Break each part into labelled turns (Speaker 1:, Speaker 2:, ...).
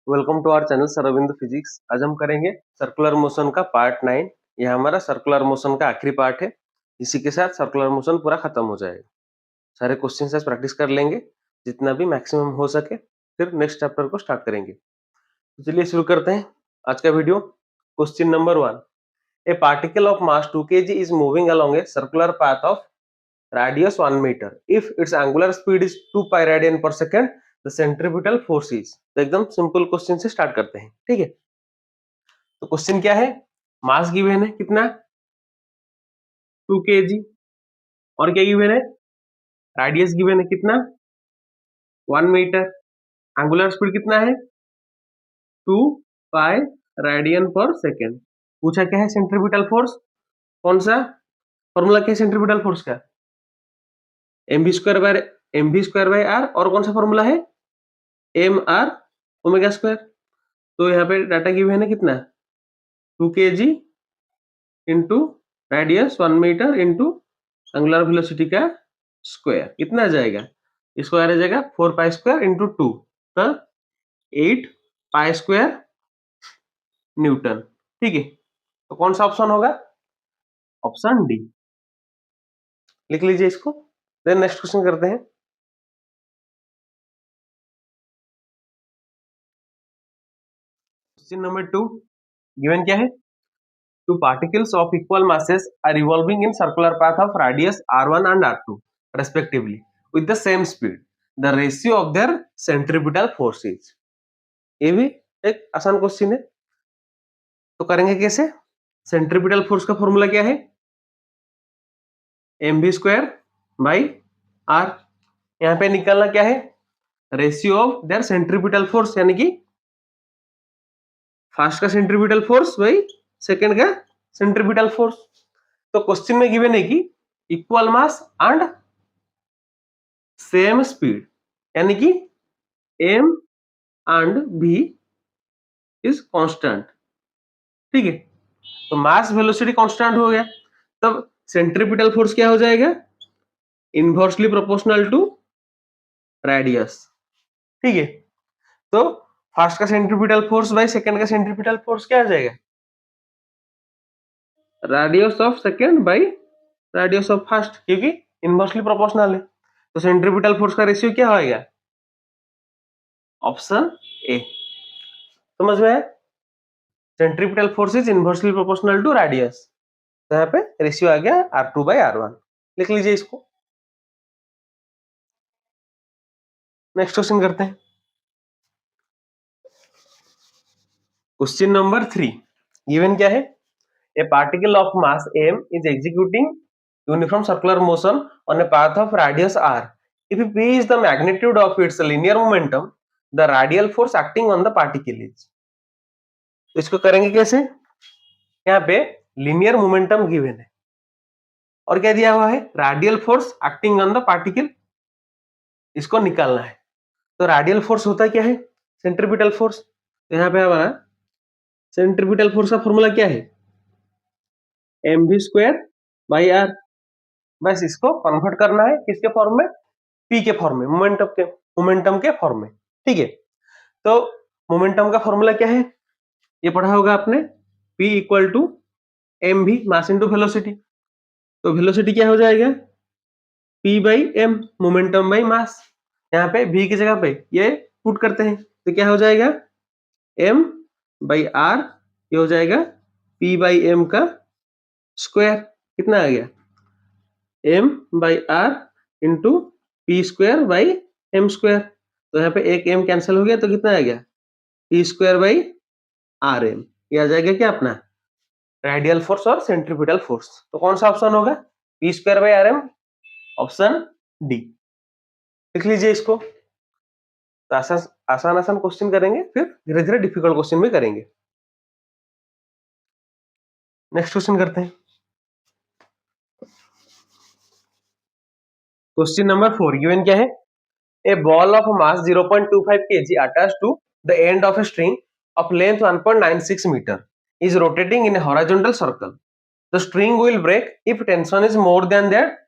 Speaker 1: Welcome to our channel sir Arvind physics. आज हम करेंगे सर्कुलर मोशन का पार्ट 9। यह हमारा सर्कुलर मोशन का आखिरी पार्ट है। इसी के साथ सर्कुलर मोशन पूरा खत्म हो जाएगा। सारे क्वेश्चन आज प्रैक्टिस कर लेंगे जितना भी मैक्सिमम हो सके, फिर नेक्स्ट चैप्टर को स्टार्ट करेंगे। तो चलिए शुरू करते हैं आज का video. Question number 1, A particle of mass 2 kg is moving along a circular path of radius 1 meter if its angular speed is 2 pi radian per second, the centripetal force is। तो एकदम सिंपल क्वेश्चन से start करते हैं, ठीक है। तो question क्या है, मास गिवन है कितना 2 kg, और क्या गिवन है, रेडियस गिवन है कितना 1 मीटर, एंगुलर स्पीड कितना है 2 पाई रेडियन पर सेकेंड। पूछा क्या है सेंट्रीपिटल फोर्स, कौन सा फॉर्मूला क्या है सेंट्रीपिटल फोर्स का, mv² बाय r, और कौन सा फॉर्मूला है mr ओमेगा स्क्वायर। तो यहाँ पे डाटा गिवन है कितना 2 kg into radius 1 metre into angular velocity का स्क्वायर, कितना आ जाएगा, इसको आ जाएगा 4 पाई स्क्वायर इंटू 2, तो 8 पाई स्क्वायर न्यूटन, ठीक है। तो कौन सा ऑप्शन होगा, ऑप्शन डी, लिख लीजिए इसको। देन नेक्स्ट क्वेश्चन करते हैं। क्वेश्चन नंबर 2 गिवन क्या है, two particles of equal masses are revolving in circular path of radius r1 and r2 respectively with the same speed. The ratio of their centripetal force is। ये भी एक आसान question है, तो करेंगे कैसे, सेंट्रीपिटल फोर्स का फॉर्मूला क्या है mv² बाई r। यहाँ पे निकालना क्या है, ratio of their centripetal force, यानी कि फर्स्ट का सेंट्रीपिटल फोर्स बाई सेकंड का सेंट्रीपिटल फोर्स। तो क्वेश्चन में गिवन है कि equal mass and same speed, यानी कि m and v is constant, ठीक है। तो मास वेलोसिटी कांस्टेंट हो गया, तब सेंट्रीपिटल फोर्स क्या हो जाएगा, इनवर्सली प्रोपोर्शनल टू रेडियस, ठीक है। तो फर्स्ट का सेंट्रीपिटल फोर्स बाय सेकंड का सेंट्रीपिटल फोर्स क्या आ जाएगा, radius of second by radius of first, क्योंकि इनवर्सली प्रोपोर्शनल है। तो सेंट्रीपिटल फोर्स का रेशियो क्या होगा, ऑप्शन ए। समझ में आया, centripetal force is inversely proportional to radius. तो यहाँ पे रेशियो आ गया r2 बाय r1, लिख लीजिए इसको। नेक्स्ट क्वेश्चन करते हैं। क्वेश्चन नंबर 3 गिवन क्या है, ए particle of mass m is executing uniform circular motion on a path of radius r if p is the magnitude of its linear momentum, the radial force acting on the particle is। तो इसको करेंगे कैसे, यहाँ पे linear momentum given है और क्या दिया हुआ है, radial force acting on the particle, इसको निकालना है। तो रेडियल फोर्स होता क्या है, सेंट्रीपिटल फोर्स। तो यहाँ पे हमारा सेंट्रीपिटल फोर्स का फॉर्मूला क्या है, mv² बाई r। बस इसको कन्वर्ट करना है किसके फॉर्म में, p के फॉर्म में, मोमेंटम के फॉर्म में, ठीक है। तो मोमेंटम का फॉर्मूला क्या है, ये पढ़ा होगा आपने, p equal to mv mass into velocity. तो वेलोसिटी क्या हो जाएगा, p by m, momentum by mass. यहाँ पे v की जगह पे ये पुट करते हैं, तो क्या हो जाएगा m बाई r, ये हो जाएगा p बाई m का स्क्वायर, कितना आ गया m by r into p square by m square. तो यहाँ पे एक m कैंसिल हो गया, तो कितना आ गया p स्क्वायर बाई rm, ये आ जाएगा क्या अपना रेडियल फोर्स और सेंट्रीपिटल फोर्स। तो कौन सा ऑप्शन होगा, p square by rm, option D, लिख लीजिए इसको। तो आसान आसान क्वेश्चन करेंगे, फिर धीरे धीरे डिफिकल्ट क्वेश्चन भी करेंगे। नेक्स्ट क्वेश्चन करते हैं। क्वेश्चन नंबर 4 गिवन क्या है, a ball of mass 0.25 kg attached to the end of a string of length 1.96 meter is rotating in a horizontal circle. The string will break if tension is more than that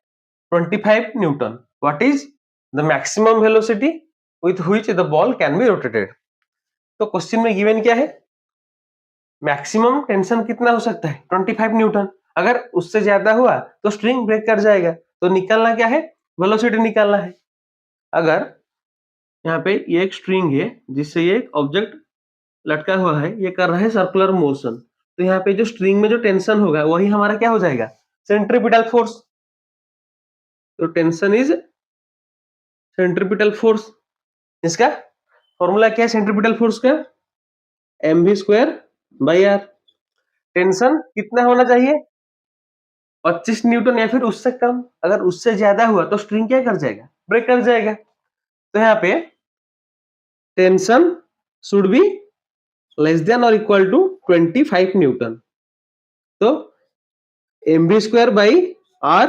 Speaker 1: 25 newton. What is the maximum velocity with which the ball can be rotated? तो question में given क्या है, maximum tension कितना हो सकता है 25 Newton. अगर उससे ज्यादा हुआ तो स्ट्रिंग ब्रेक कर जाएगा। तो निकालना क्या है, वेलोसिटी निकालना है। अगर यहाँ पे ये एक स्ट्रिंग है जिससे ये एक ऑब्जेक्ट लटका हुआ है, ये कर रहा है सर्कुलर मोशन, तो यहाँ पे जो स्ट्रिंग में जो टेंशन होगा वही हमारा क्या हो जाएगा, सेंट्रीपिटल फोर्स। तो टेंशन इज सेंट्रीपिटल फोर्स। इसका फॉर्मूला क्या है सेंट्रीपिटल फोर्स का, mv²/r। टेंशन कितना होना चाहिए, 25 न्यूटन या फिर उससे कम। अगर उससे ज्यादा हुआ तो स्ट्रिंग क्या कर जाएगा, ब्रेक कर जाएगा। तो यहाँ पे tension should be less than और इक्वल टू 25 न्यूटन। तो mv²/r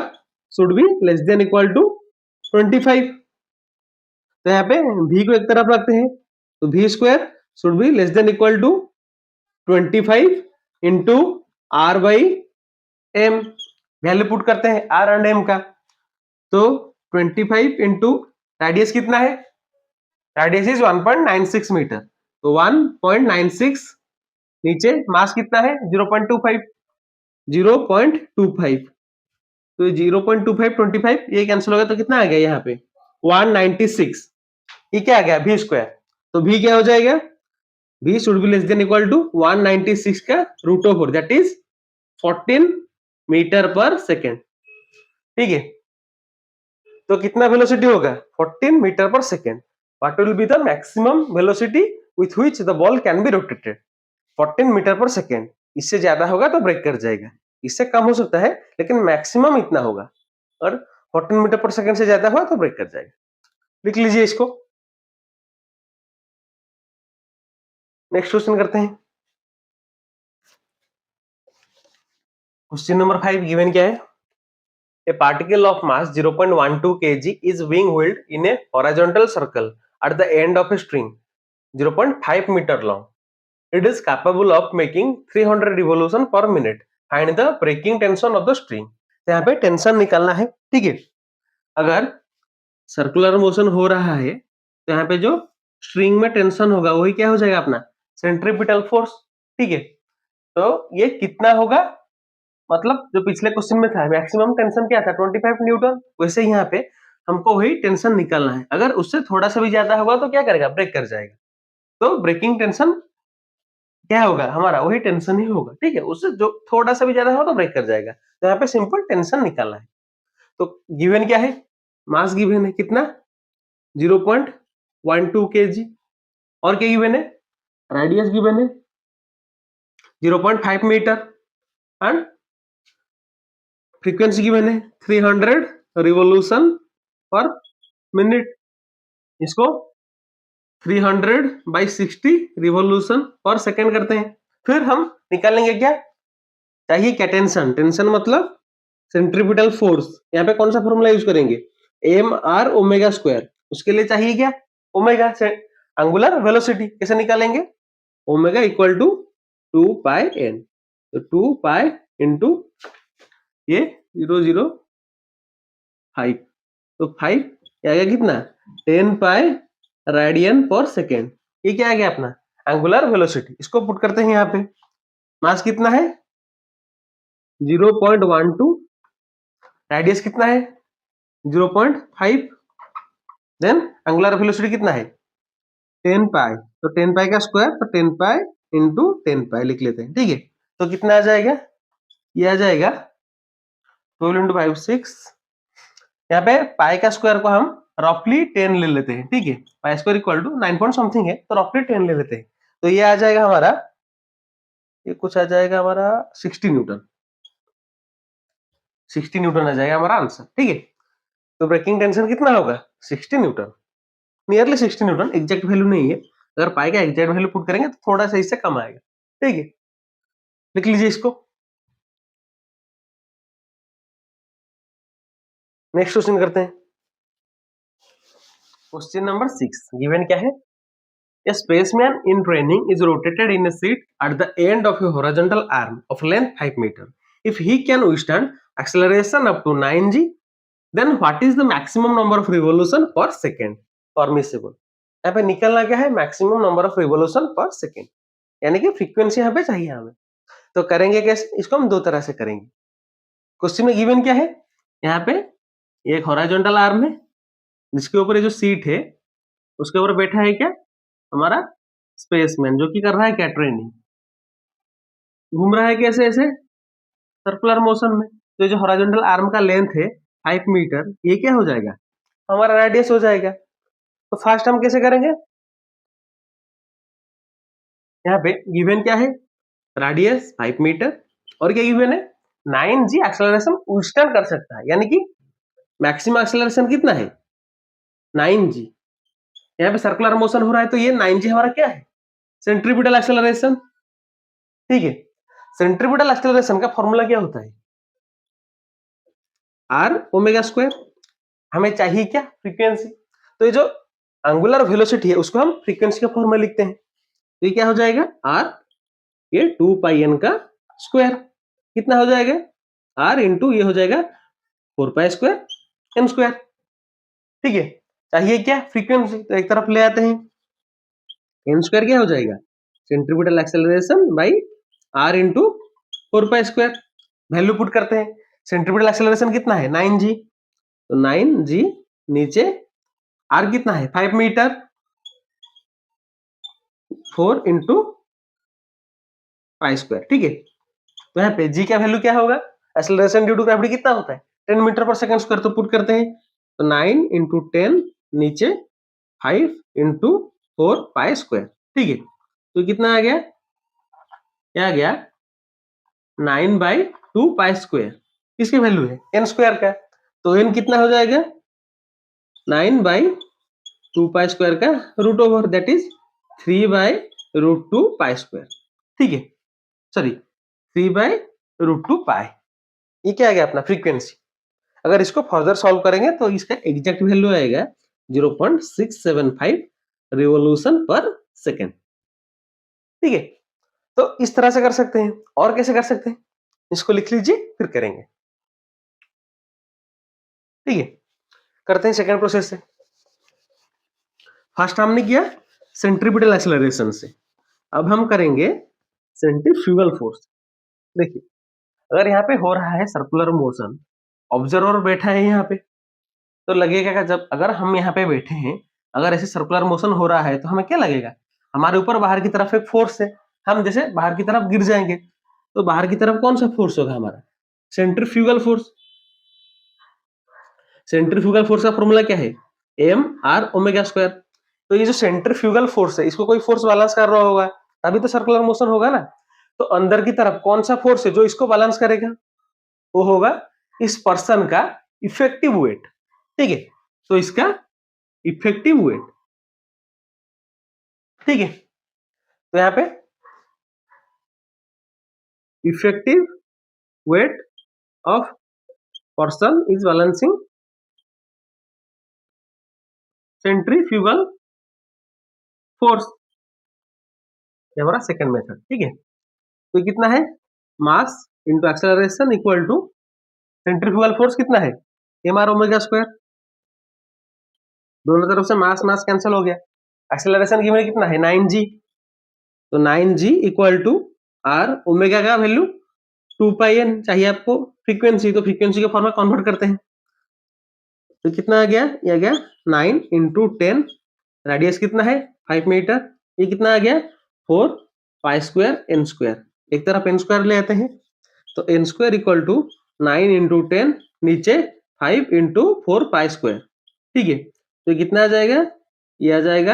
Speaker 1: should be less than equal to 25। तो यहाँ पे v को एक तरफ रखते हैं, तो v² should be less than equal to 25 into r/m। Value put करते हैं r एंड m का। तो 25 इंटू रेडियस कितना है, रेडियस इज 1.96 मीटर। तो 1.96, नीचे मास कितना है 0.25, 0.25। तो 0.25 25 ये कैंसिल हो गया, तो कितना आ गया यहाँ पे 196। ये क्या आ गया v²। तो v क्या हो जाएगा, v should be less than equal to 196 का √4, that is 14 metre per second. ठीक है, तो कितना वेलोसिटी होगा 14 metre per second. What will be the maximum velocity with which the ball can be rotated, 14 metre per second. इससे ज्यादा होगा तो ब्रेक कर जाएगा, इससे कम हो सकता है लेकिन मैक्सिमम इतना होगा। और 14 मीटर पर सेकेंड से ज्यादा हुआ तो ब्रेक कर जाएगा। लिख लीजिए इसको। नेक्स्ट क्वेश्चन करते हैं। क्वेश्चन नंबर 5 गिवन क्या है, a particle of mass 0.12 kg is being wheeled in a horizontal circle at the end of a string 0.5 meter long. It is capable of making 300 revolution per minute. Find the breaking tension of the string. तो यहाँ पे tension निकालना है। ठीक है, अगर circular motion हो रहा है तो यहाँ पे जो स्ट्रिंग में टेंशन होगा वही क्या हो जाएगा अपना सेंट्रीपिटल फोर्स। ठीक है, तो ये कितना होगा, मतलब जो पिछले क्वेश्चन में था मैक्सिमम टेंशन क्या था 25 न्यूटन, वैसे यहाँ पे हमको वही टेंशन निकालना है। अगर उससे थोड़ा सा भी ज्यादा होगा तो क्या करेगा, ब्रेक कर जाएगा। तो ब्रेकिंग टेंशन क्या होगा हमारा, वही टेंशन ही होगा। ठीक है, उससे जो थोड़ा सा भी ज्यादा होगा तो ब्रेक कर जाएगा। तो यहाँ पे सिंपल टेंशन निकालना है। तो गिवन क्या है, मास गिवन है कितना 0.12 kg, और क्या गिवन है, रेडियस गिवन है 0.5 मीटर, एंड फ्रीक्वेंसी गिवन है 300 रिवोल्यूशन पर मिनट। इसको 300/60 रिवोल्यूशन पर सेकेंड करते हैं। फिर हम निकालेंगे क्या चाहिए, क्या टेंशन। टेंशन मतलब सेंट्रीपिटल फोर्स। यहाँ पे कौन सा फॉर्मूला यूज करेंगे, mr²। उसके लिए चाहिए क्या, ओमेगा से एंगुलर वेलोसिटी। कैसे निकालेंगे, ओमेगा इक्वल टू 2πn। तो 2π इंटू ये 0.05, तो 5 क्या आ गया कितना 10π रेडियन पर सेकेंड। ये क्या आ गया अपना एंगुलर वेलोसिटी। इसको पुट करते हैं यहाँ पे। मास कितना है 0.12, रेडियस कितना है 0.5, देन एंगुलर वेलोसिटी कितना है 10π। तो 10π का स्क्वायर, तो 10π इंटू 10π लिख लेते हैं। ठीक है, तो कितना आ जाएगा, ये आ जाएगा 12 × 5 6। यहाँ पे पाई का स्क्वायर को हम रफली 10 ले लेते हैं। ठीक है, pi square equal to 9 point something है, तो रफली 10 ले लेते हैं। तो ये आ जाएगा हमारा, ये कुछ आ जाएगा हमारा 60 न्यूटन। 60 न्यूटन आ जाएगा हमारा आंसर। ठीक है, तो ब्रेकिंग टेंशन कितना होगा 60 Newton, nearly 60 Newton. Exact value नहीं है, अगर पाई का एग्जैक्ट वैल्यू पुट करेंगे तो थोड़ा सा इससे कम आएगा। ठीक है, लिख लीजिए इसको। नेक्स्ट क्वेश्चन करते हैं। क्वेश्चन नंबर 6 गिवन क्या है, a spaceman in training is rotated in a seat at the end of a horizontal arm of length 5 meter. If he can withstand acceleration up to 9g, then what is the maximum number of revolution per second permissible? यहाँ पे निकलना क्या है, maximum number of revolution per second, यानी कि frequency यहाँ पे चाहिए हमें। तो करेंगे कैसे, इसको हम दो तरह से करेंगे। क्वेश्चन में गिवन क्या है, यहाँ पे एक हॉरिजॉन्टल आर्म है जिसके ऊपर ये जो सीट है उसके ऊपर बैठा है क्या, हमारा स्पेसमैन, जो कि कर रहा है क्या, ट्रेनिंग, घूम रहा है कैसे, ऐसे सर्कुलर मोशन में। तो जो हॉरिजॉन्टल आर्म का लेंथ है 5 मीटर, ये क्या हो जाएगा, हमारा रेडियस हो जाएगा। तो फर्स्ट हम कैसे करेंगे, यहाँ पे गिवन क्या है, रेडियस 5 मीटर और क्या गिवन है, 9g एक्सेलरेशन विथस्टैंड कर सकता है, यानी कि मैक्सिमम एक्सेलरेशन कितना है, 9g। यहाँ पे सर्कुलर मोशन हो रहा है तो ये 9g हमारा क्या है, सेंट्रीपिटल एक्सेलरेशन। ठीक है, सेंट्रीपिटल एक्सेलरेशन का फॉर्मूला क्या होता है, आर ओमेगा स्क्वायर। हमें चाहिए क्या, फ्रीक्वेंसी। तो ये जो एंगुलर वेलोसिटी है उसको हम फ्रीक्वेंसी का फॉर्मूला लिखते हैं। तो ये क्या हो जाएगा, आर, ये 2 पाई एन का स्क्वायर, कितना हो जाएगा, आर इंटू ये हो जाएगा 4 पाई स्क्वायर एन स्क्वायर। ठीक है, चाहिए क्या, फ्रीक्वेंसी। तो एक तरफ ले आते हैं, एन स्क्वायर क्या हो जाएगा, centripetal acceleration by R into 4 pi square. Value put करते हैं, सेंट्रीपिटल एक्सेलरेशन कितना है, 9g, तो 9g नीचे आर कितना है 5 मीटर, 4 इंटू पाई स्क्वायर। ठीक है, तो यहाँ पे g का वैल्यू क्या होगा, एक्सेलरेशन ड्यू टू ग्रेविटी कितना होता है, 10 मीटर पर सेकंड स्क्वायर। तो पुट करते हैं, तो 9 इंटू 10 नीचे 5 इंटू 4 पाई स्क्वायर। ठीक है, तो कितना आ गया, क्या आ गया, 9/2 पाई स्क्वायर। किसकी वैल्यू है, एन स्क्वायर का। तो एन कितना हो जाएगा, 9/2 पाई स्क्वायर का root over, that is 3/√2 pi square. ठीक है, सॉरी 3/√2 पाई। ये क्या आ गया अपना फ्रीक्वेंसी। अगर इसको फर्दर सॉल्व करेंगे तो इसका एग्जैक्ट वैल्यू आएगा 0.675 रिवोल्यूशन पर सेकेंड। ठीक है, तो इस तरह से कर सकते हैं। और कैसे कर सकते हैं, इसको लिख लीजिए फिर करेंगे। ठीक है, करते हैं सेकेंड प्रोसेस से। फर्स्ट हमने किया सेंट्रीपिटल एक्सेलरेशन से, अब हम करेंगे सेंट्रीफ्यूगल फोर्स। देखिए, अगर यहाँ पे हो रहा है सर्कुलर मोशन, ऑब्जर्वर बैठा है यहाँ पे, तो लगेगा कि जब अगर हम यहाँ पे बैठे हैं, अगर ऐसे सर्कुलर मोशन हो रहा है तो हमें क्या लगेगा, हमारे ऊपर बाहर की तरफ एक फोर्स है, हम जैसे बाहर की तरफ गिर जाएंगे। तो बाहर की तरफ कौन सा फोर्स होगा हमारा, सेंट्रीफ्यूगल फोर्स। सेंट्रीफ्यूगल फोर्स का फॉर्मूला क्या है, एम आर ओमेगा स्क्वायर। तो ये जो सेंट्रीफ्यूगल फोर्स है, इसको कोई फोर्स बैलेंस कर रहा होगा, तभी तो सर्कुलर मोशन होगा ना। तो अंदर की तरफ कौन सा फोर्स है जो इसको बैलेंस करेगा, वो होगा इस पर्सन का इफेक्टिव वेट। ठीक है, तो इसका इफेक्टिव वेट। ठीक है, तो यहाँ पे effective weight of person is balancing centrifugal force, ये हमारा सेकंड मेथड। ठीक है, तो कितना है, mass into acceleration equal to centrifugal force कितना है, एम आर ओमेगा स्क्वायर। दोनों तरफ से मास मास कैंसिल हो गया। एक्सेलरेशन की कितना है 9g, तो 9g equal to R, omega का वैल्यू 2 पाई एन चाहिए आपको फ्रीक्वेंसी, तो फ्रीक्वेंसी के फॉर्म में कन्वर्ट करते हैं। तो कितना आ गया, ये आ गया 9 इंटू 10, रेडियस कितना है 5 मीटर, ये कितना आ गया 4 पाई स्क्वायर एन स्क्वायर। एक तरफ एन स्क्वायर ले आते हैं, तो N square equal to 9 into 10 नीचे 5 इंटू 4 पाई स्क्वायर। ठीक है, तो कितना आ जाएगा, ये आ जाएगा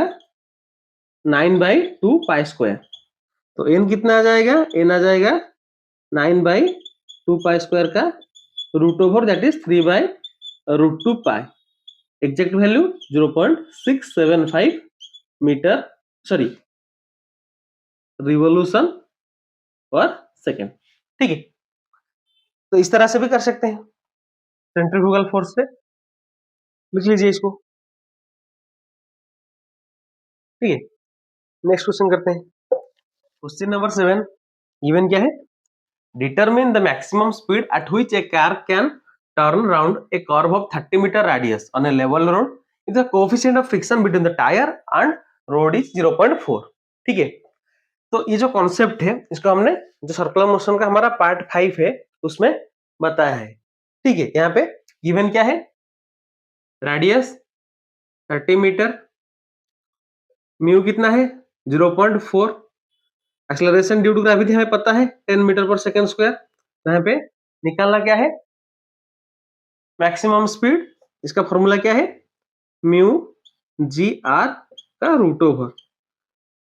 Speaker 1: 9/2 पाई स्क्वायर। तो एन कितना आ जाएगा, एन आ जाएगा 9/2 पाई स्क्वायर का root over, that is 3/√2 pi. Exact value 0.675 metre, sorry revolution per second. ठीक है, तो इस तरह से भी कर सकते हैं सेंट्रीफ्यूगल फोर्स से। लिख लीजिए इसको। ठीक है, नेक्स्ट क्वेश्चन करते हैं। क्वेश्चन नंबर 7 गिवन क्या है, determine the maximum speed at which a car can turn round a curve of 30 metre radius on a level road the coefficient of friction between the tyre and road is 0.4। ठीक है, तो ये जो concept है इसको हमने जो circular motion का हमारा पार्ट 5 है उसमें बताया है। ठीक है, यहाँ पे गिवन क्या है, रेडियस 30 मीटर, म्यू कितना है 0.4, एक्सेलरेशन ड्यू टू ग्रेविटी हमें पता है 10 मीटर पर सेकंड स्क्वायर। यहाँ पे निकालना क्या है, मैक्सिमम स्पीड, इसका फॉर्मूला क्या है, म्यू जी आर का रूट ओवर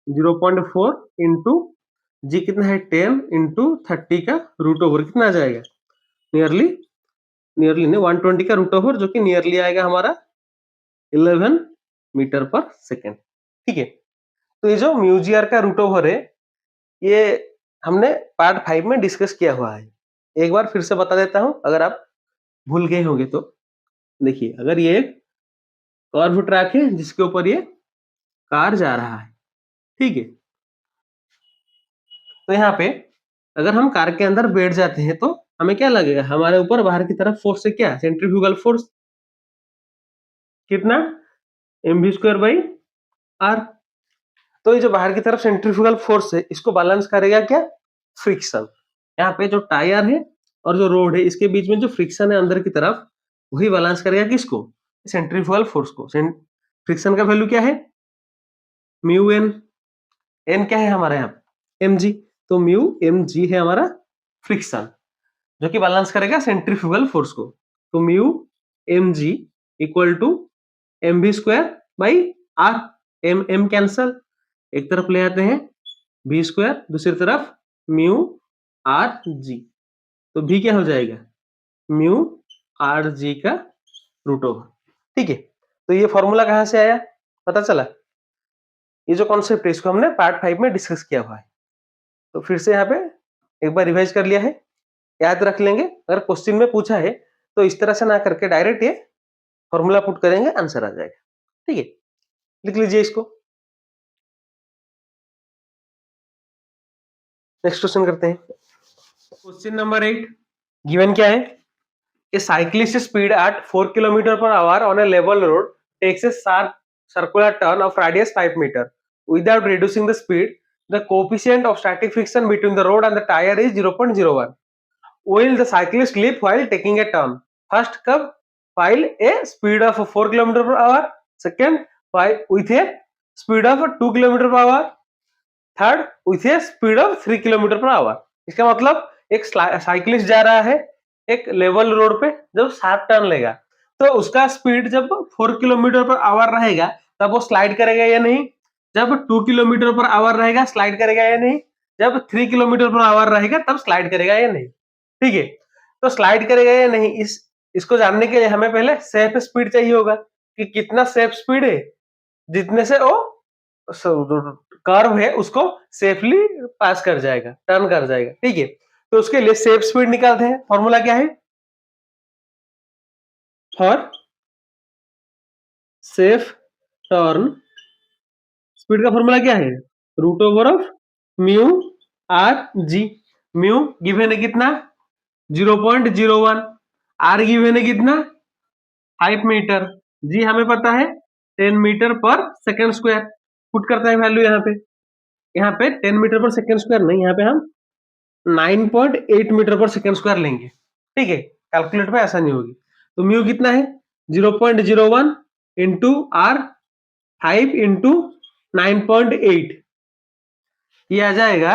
Speaker 1: 0.4 इंटू जी कितना है 10 इंटू 30 का रूट ओवर कितना आ जाएगा, नियरली नहीं 120 का रूट ओवर, जो कि नियरली आएगा हमारा 11 मीटर पर सेकेंड। ठीक है, तो ये जो म्यूजियर का रूट ओवर है ये हमने पार्ट 5 में डिस्कस किया हुआ है। एक बार फिर से बता देता हूं अगर आप भूल गए होंगे तो। देखिए, अगर ये एक कर्व ट्रैक है जिसके ऊपर ये कार जा रहा है, ठीक है, तो यहाँ पे अगर हम कार के अंदर बैठ जाते हैं तो हमें क्या लगेगा, हमारे ऊपर बाहर की तरफ फोर्स है क्या, सेंट्रीफ्यूगल फोर्स, कितना mv² बाई आर। तो ये जो बाहर की तरफ सेंट्रीफ्यूगल फोर्स है इसको बैलेंस करेगा क्या, फ्रिक्शन। यहाँ पे जो टायर है और जो रोड है इसके बीच में जो फ्रिक्शन है अंदर की तरफ, वही बैलेंस करेगा किसको, सेंट्रीफ्यूगल फोर्स को। फ्रिक्शन का वैल्यू क्या है, म्यू एन, एन क्या है हमारा यहाँ एम जी, तो म्यू एम जी है हमारा फ्रिक्शन, जो कि बैलेंस करेगा सेंट्रीफ्यूगल फोर्स को। तो mu M G equal to M V square by R, M M cancel, एक तरफ ले आते हैं बी स्क्वायर, दूसरी तरफ म्यू आर जी, तो भी क्या हो जाएगा, म्यू आर जी का रूट ओवर। ठीक है, तो ये फॉर्मूला कहां से आया पता चला, ये जो कॉन्सेप्ट है इसको हमने पार्ट 5 में डिस्कस किया हुआ है। तो फिर से यहाँ पे एक बार रिवाइज कर लिया है, याद रख लेंगे, अगर क्वेश्चन में पूछा है तो इस तरह से ना करके डायरेक्ट ये फॉर्मूला पुट करेंगे, आंसर आ जाएगा। ठीक है, लिख लीजिए इसको। नेक्स्ट क्वेश्चन करते हैं, क्वेश्चन नंबर 8। गिवन क्या है, a cyclist speed at 4 kilometre per hour on a level road takes a sharp circular turn of radius 5 meter without reducing the speed. The coefficient of static friction between the road and the tire is 0.01. Will the cyclist leap while taking a turn? First, कब, while a speed of 4 km per hour. Second, with a speed of 2 km per hour. Third, with a speed of 3 km per hour. इसका मतलब एक cyclist जा रहा है एक level road पे, जब शार्प टर्न लेगा तो उसका स्पीड जब 4 किलोमीटर पर आवर रहेगा तब वो स्लाइड करेगा या नहीं, जब 2 किलोमीटर पर आवर रहेगा स्लाइड करेगा या नहीं, जब 3 किलोमीटर पर आवर रहेगा तब स्लाइड करेगा या नहीं। ठीक है, तो स्लाइड करेगा या नहीं इसको जानने के लिए हमें पहले सेफ स्पीड चाहिए होगा कि कितना सेफ स्पीड है, जितने से वो कर्व है उसको सेफली पास कर जाएगा, टर्न कर जाएगा। ठीक है, तो उसके लिए सेफ स्पीड निकालते हैं। फॉर्मूला क्या है, फॉर सेफ टर्न स्पीड का फॉर्मूला क्या है, root over of mu R G. Mu given है कितना 0.01, आर गिवन है कितना 5 मीटर, जी हमें पता है 10 metre per second square. Put करता है वैल्यू यहाँ पे 10 मीटर पर सेकेंड स्क्वायर नहीं, यहाँ पे हम 9.8 मीटर पर सेकेंड स्क्वायर लेंगे। ठीक है, कैलकुलेट में आसानी होगी। तो म्यू कितना है 0.01 इंटू आर 5 इंटू 9.8, ये आ जाएगा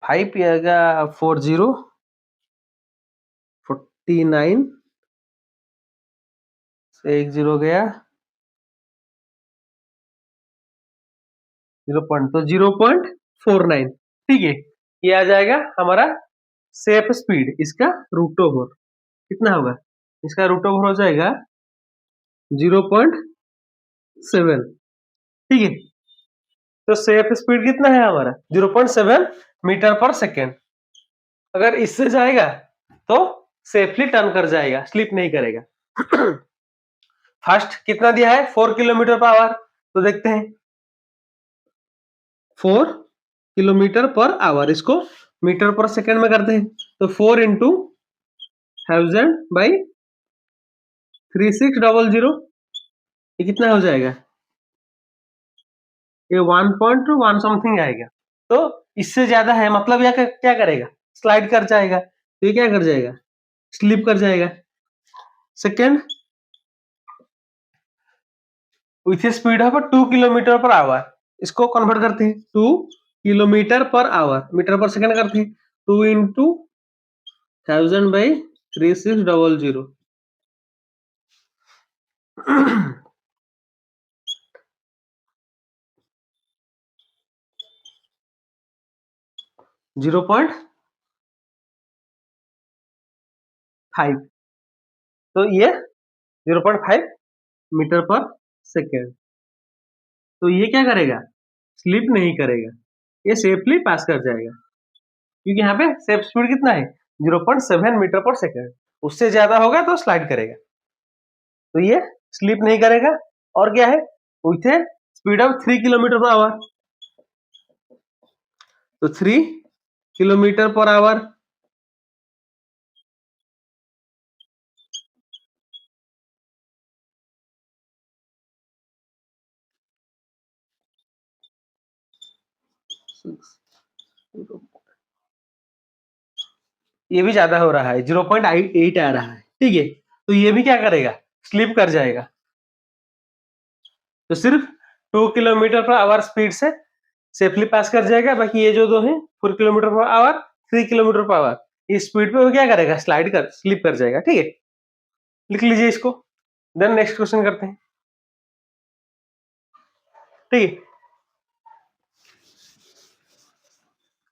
Speaker 1: 5, ये आएगा 49 से 1 0 गया 0.49। ठीक है, ये आ जाएगा हमारा सेफ स्पीड, इसका रूट ओवर कितना होगा, इसका रूट ओवर हो जाएगा 0.7। ठीक है, तो सेफ स्पीड कितना है हमारा 0.7 मीटर पर सेकेंड। अगर इससे जाएगा तो सेफली टर्न कर जाएगा, स्लिप नहीं करेगा। फर्स्ट कितना दिया है 4 किलोमीटर पर आवर, तो देखते हैं 4 किलोमीटर पर आवर, इसको मीटर पर सेकेंड में करते हैं, तो 4 इंटू 1000/3600, ये कितना हो जाएगा, ये 1.1 समथिंग आएगा। तो इससे ज्यादा है मतलब यह क्या करेगा, स्लाइड कर जाएगा, तो ये क्या कर जाएगा, स्लिप कर जाएगा। Second, with speed of 2 kilometre per our, इसको कन्वर्ट करते हैं 2 kilometre per our, metre per second करते हैं, 2 इंटू 1000/3600 0.5, तो ये 0.5 मीटर पर सेकेंड। तो ये क्या करेगा, स्लिप नहीं करेगा, ये सेफली पास कर जाएगा, क्योंकि यहाँ पे सेफ स्पीड कितना है 0.7 मीटर पर सेकेंड, उससे ज्यादा होगा तो स्लाइड करेगा, तो ये स्लिप नहीं करेगा। और क्या है, with speed of 3 kilometre per our, तो 3 किलोमीटर पर आवर, ये भी ज्यादा हो रहा है, 0.8 आ रहा है, ठीक है, तो ये भी क्या करेगा, स्लिप कर जाएगा। तो सिर्फ 2 किलोमीटर पर आवर स्पीड से सेफली पास कर जाएगा, बाकी ये जो दो है 4 kilometre per our, 3 kilometre per our, इस स्पीड पे वो क्या करेगा, स्लाइड कर, स्लिप कर जाएगा, ठीक है, लिख लीजिए इसको। देन नेक्स्ट क्वेश्चन करते हैं, ठीक है।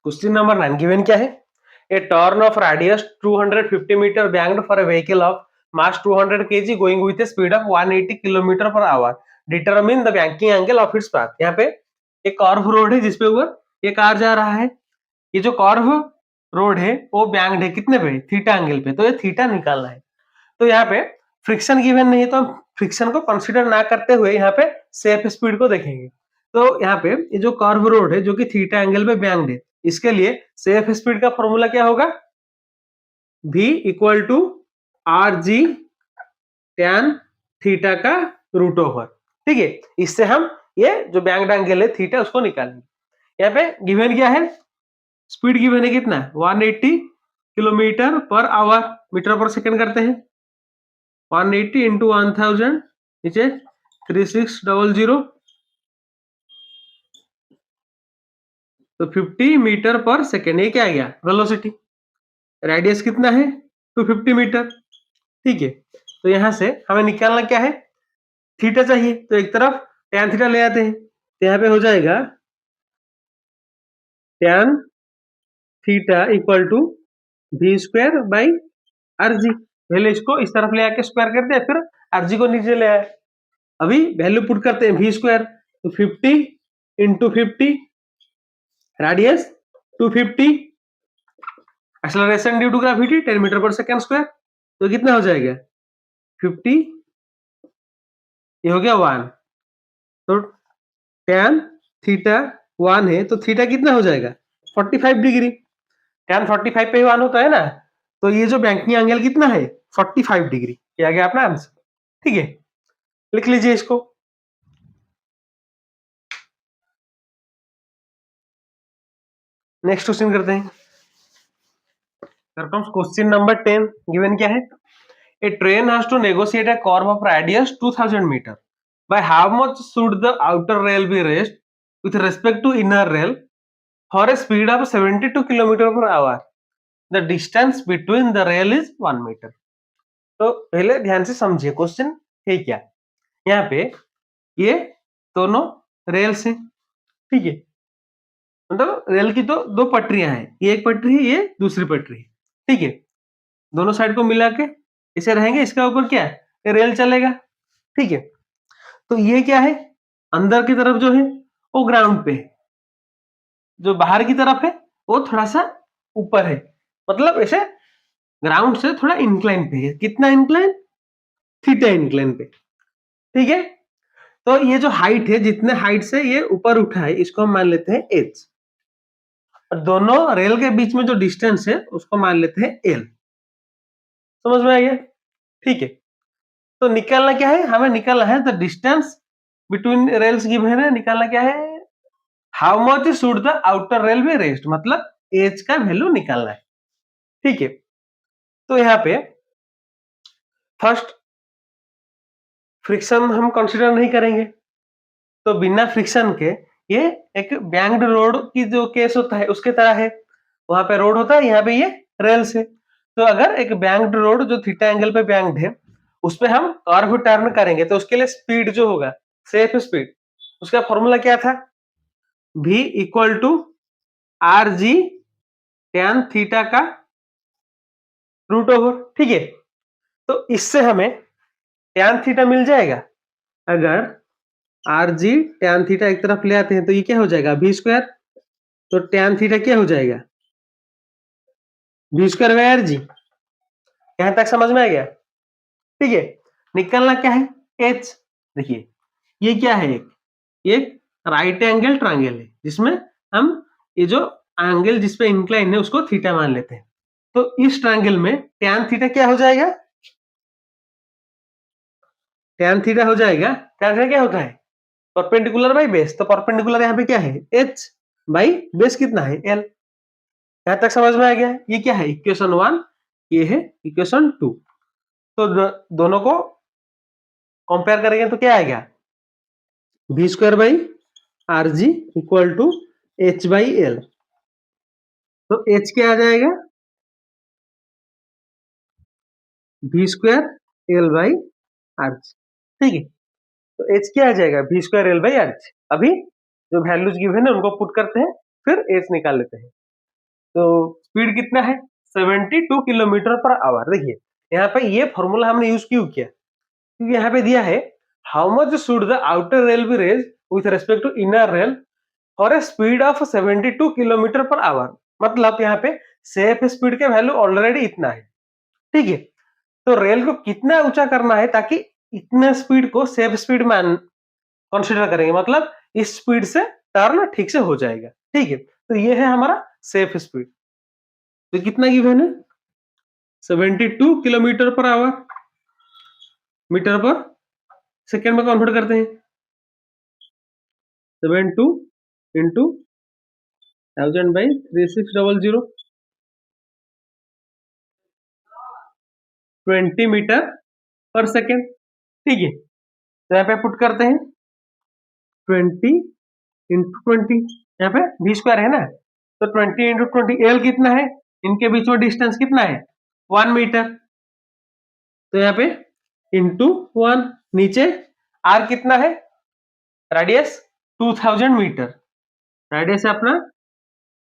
Speaker 1: क्वेश्चन नंबर 9 गिवन क्या है, a turn of radius 250 metre banked for a vehicle of mass 200 kg going with a speed of 180 kilometre per hour, determine the banking angle of its path. यहाँ पे एक curve road है जिसपे ऊपर ये car जा रहा है, ये जो कर्व रोड है वो बैंक्ड है कितने पे, थीटा एंगल पे, तो ये थीटा निकालना है। तो यहाँ पे फ्रिक्शन गिवन नहीं है, तो हम फ्रिक्शन को कंसीडर ना करते हुए यहाँ पे सेफ स्पीड को देखेंगे। तो यहाँ पे ये जो कर्व रोड है जो कि थीटा एंगल पे बैंक्ड है, इसके लिए सेफ स्पीड का फॉर्मूला क्या होगा, v equal to R G tan theta का रूट ओवर, ठीक है। इससे हम ये जो बैंक्ड एंगल है थीटा उसको निकालेंगे। यहाँ पे गिवन क्या है, स्पीड गिवन है कितना, 180 kilometre per our, metre per second करते हैं, 180 इंटू 1000 नीचे 3600, तो 50 मीटर पर सेकेंड, ये क्या आ गया वेलोसिटी, रेडियस कितना है 250 मीटर, ठीक है। तो यहां से हमें निकालना क्या है, थीटा चाहिए, तो एक तरफ tan थीटा ले आते हैं, तो यहाँ पे हो जाएगा tan theta equal to v square by R G, पहले इसको इस तरफ ले आके स्क्वायर करते हैं, फिर आर जी को नीचे ले आए, अभी वैल्यू पुट करते हैं v स्क्वायर, तो 50 into 50, radius 250, acceleration due to gravity 10 metre per second square, तो कितना हो जाएगा 50, ये हो गया 1, तो tan थीटा 1 है, तो थीटा कितना हो जाएगा 45 डिग्री, tan 45 पे ही 1 होता है ना, तो ये जो बैंकिंग एंगल कितना है 45 डिग्री, ये आ गया अपना आंसर, ठीक है, लिख लीजिए इसको। नेक्स्ट क्वेश्चन करते हैं, क्वेश्चन नंबर 10 गिवन क्या है, a train has to negotiate a curve of radius 2000 meter, by how much should the outer rail be raised with respect to inner rail for a speed of 72 km per hour, the distance between the rail is 1 meter। तो पहले ध्यान से समझिए question है क्या, यहाँ पे ये दोनों रेल्स हैं, ठीक है, मतलब रेल की तो दो पटरियां हैं, ये एक पटरी है, ये दूसरी पटरी है, ठीक है, दोनों साइड को मिला के इसे रहेंगे, इसका ऊपर क्या है रेल चलेगा, ठीक है। तो ये क्या है, अंदर की तरफ जो है वो ग्राउंड पे है, जो बाहर की तरफ है वो थोड़ा सा ऊपर है, मतलब ऐसे ग्राउंड से थोड़ा इंक्लाइन पे है, कितना इंक्लाइन, थीटा इंक्लाइन पे, ठीक है। तो ये जो हाइट है, जितने हाइट से ये ऊपर उठा है, इसको हम मान लेते हैं एच, और दोनों रेल के बीच में जो डिस्टेंस है उसको मान लेते हैं एल। समझ में आ गया? ठीक है, तो निकालना क्या है, हमें निकालना है the distance between rails given है, निकालना क्या है, how much should the outer rail be raised, मतलब एच का वैल्यू निकालना है। ठीक है, तो यहाँ पे फर्स्ट फ्रिक्शन हम कंसीडर नहीं करेंगे, तो बिना फ्रिक्शन के ये एक बैंक्ड रोड की जो केस होता है उसके तरह है, वहां पे रोड होता है, यहाँ पे ये रेल्स है। तो अगर एक बैंक्ड रोड जो थीटा एंगल पे बैंक्ड है उस पे हम कर्व टर्न करेंगे तो उसके लिए स्पीड जो होगा, सेफ स्पीड, उसका फॉर्मूला क्या था, v equal to R G tan theta का रूट ओवर। ठीक है, तो इससे हमें टैन थीटा मिल जाएगा। अगर आर जी टैन थीटा एक तरफ ले आते हैं तो ये क्या हो जाएगा, v स्क्वायर, तो टैन थीटा क्या हो जाएगा, v square by R G. यहां तक समझ में आ गया? ठीक है, निकालना क्या है, h। देखिए ये क्या है, एक राइट एंगल ट्रायंगल है जिसमें हम ये जो एंगल जिसपे इंक्लाइन है उसको थीटा मान लेते हैं। तो इस ट्रायंगल में टैन थीटा क्या हो जाएगा, टैन थीटा हो जाएगा, टैन थीटा क्या होता है, परपेंडिकुलर बाई बेस, तो परपेंडिकुलर यहाँ पे क्या है, h बाई बेस कितना है, l। यहां तक समझ में आ गया? ये क्या है, इक्वेशन 1, ये है इक्वेशन 2। तो दोनों को कंपेयर करेंगे तो क्या आएगा, v square by R G equal to h by L. तो h क्या आ जाएगा, v square L by R G. ठीक है, तो h क्या आ जाएगा, v square L by R G. अभी जो वैल्यूज गिवन है उनको पुट करते हैं, फिर h निकाल लेते हैं। तो स्पीड कितना है, 72 किलोमीटर पर आवर। देखिए यहाँ पे ये फॉर्मूला हमने यूज क्यों किया, क्योंकि यहाँ पे दिया है how much should the outer rail be raise with respect to inner rail for a speed of 72 kilometre per hour. मतलब यहाँ पे सेफ स्पीड के वैल्यू ऑलरेडी इतना है। ठीक है, तो रेल को कितना ऊंचा करना है ताकि इतने स्पीड को सेफ स्पीड मान कंसिडर करेंगे, मतलब इस स्पीड से टर्न ठीक से हो जाएगा। ठीक है, तो ये है हमारा सेफ स्पीड। तो कितना गिवन है, 72 kilometre per our, metre per second में कन्वर्ट करते हैं, 72 into 1000 by 3600, 20 metre per second. ठीक है, तो यहाँ पे पुट करते हैं 20 इंटू 20, यहाँ पे v स्क्वायर है ना, तो 20 इंटू 20, एल कितना है, इनके बीच में डिस्टेंस कितना है, 1 मीटर, तो यहाँ पे इंटू 1, नीचे आर कितना है, रेडियस 2000 मीटर, रेडियस है अपना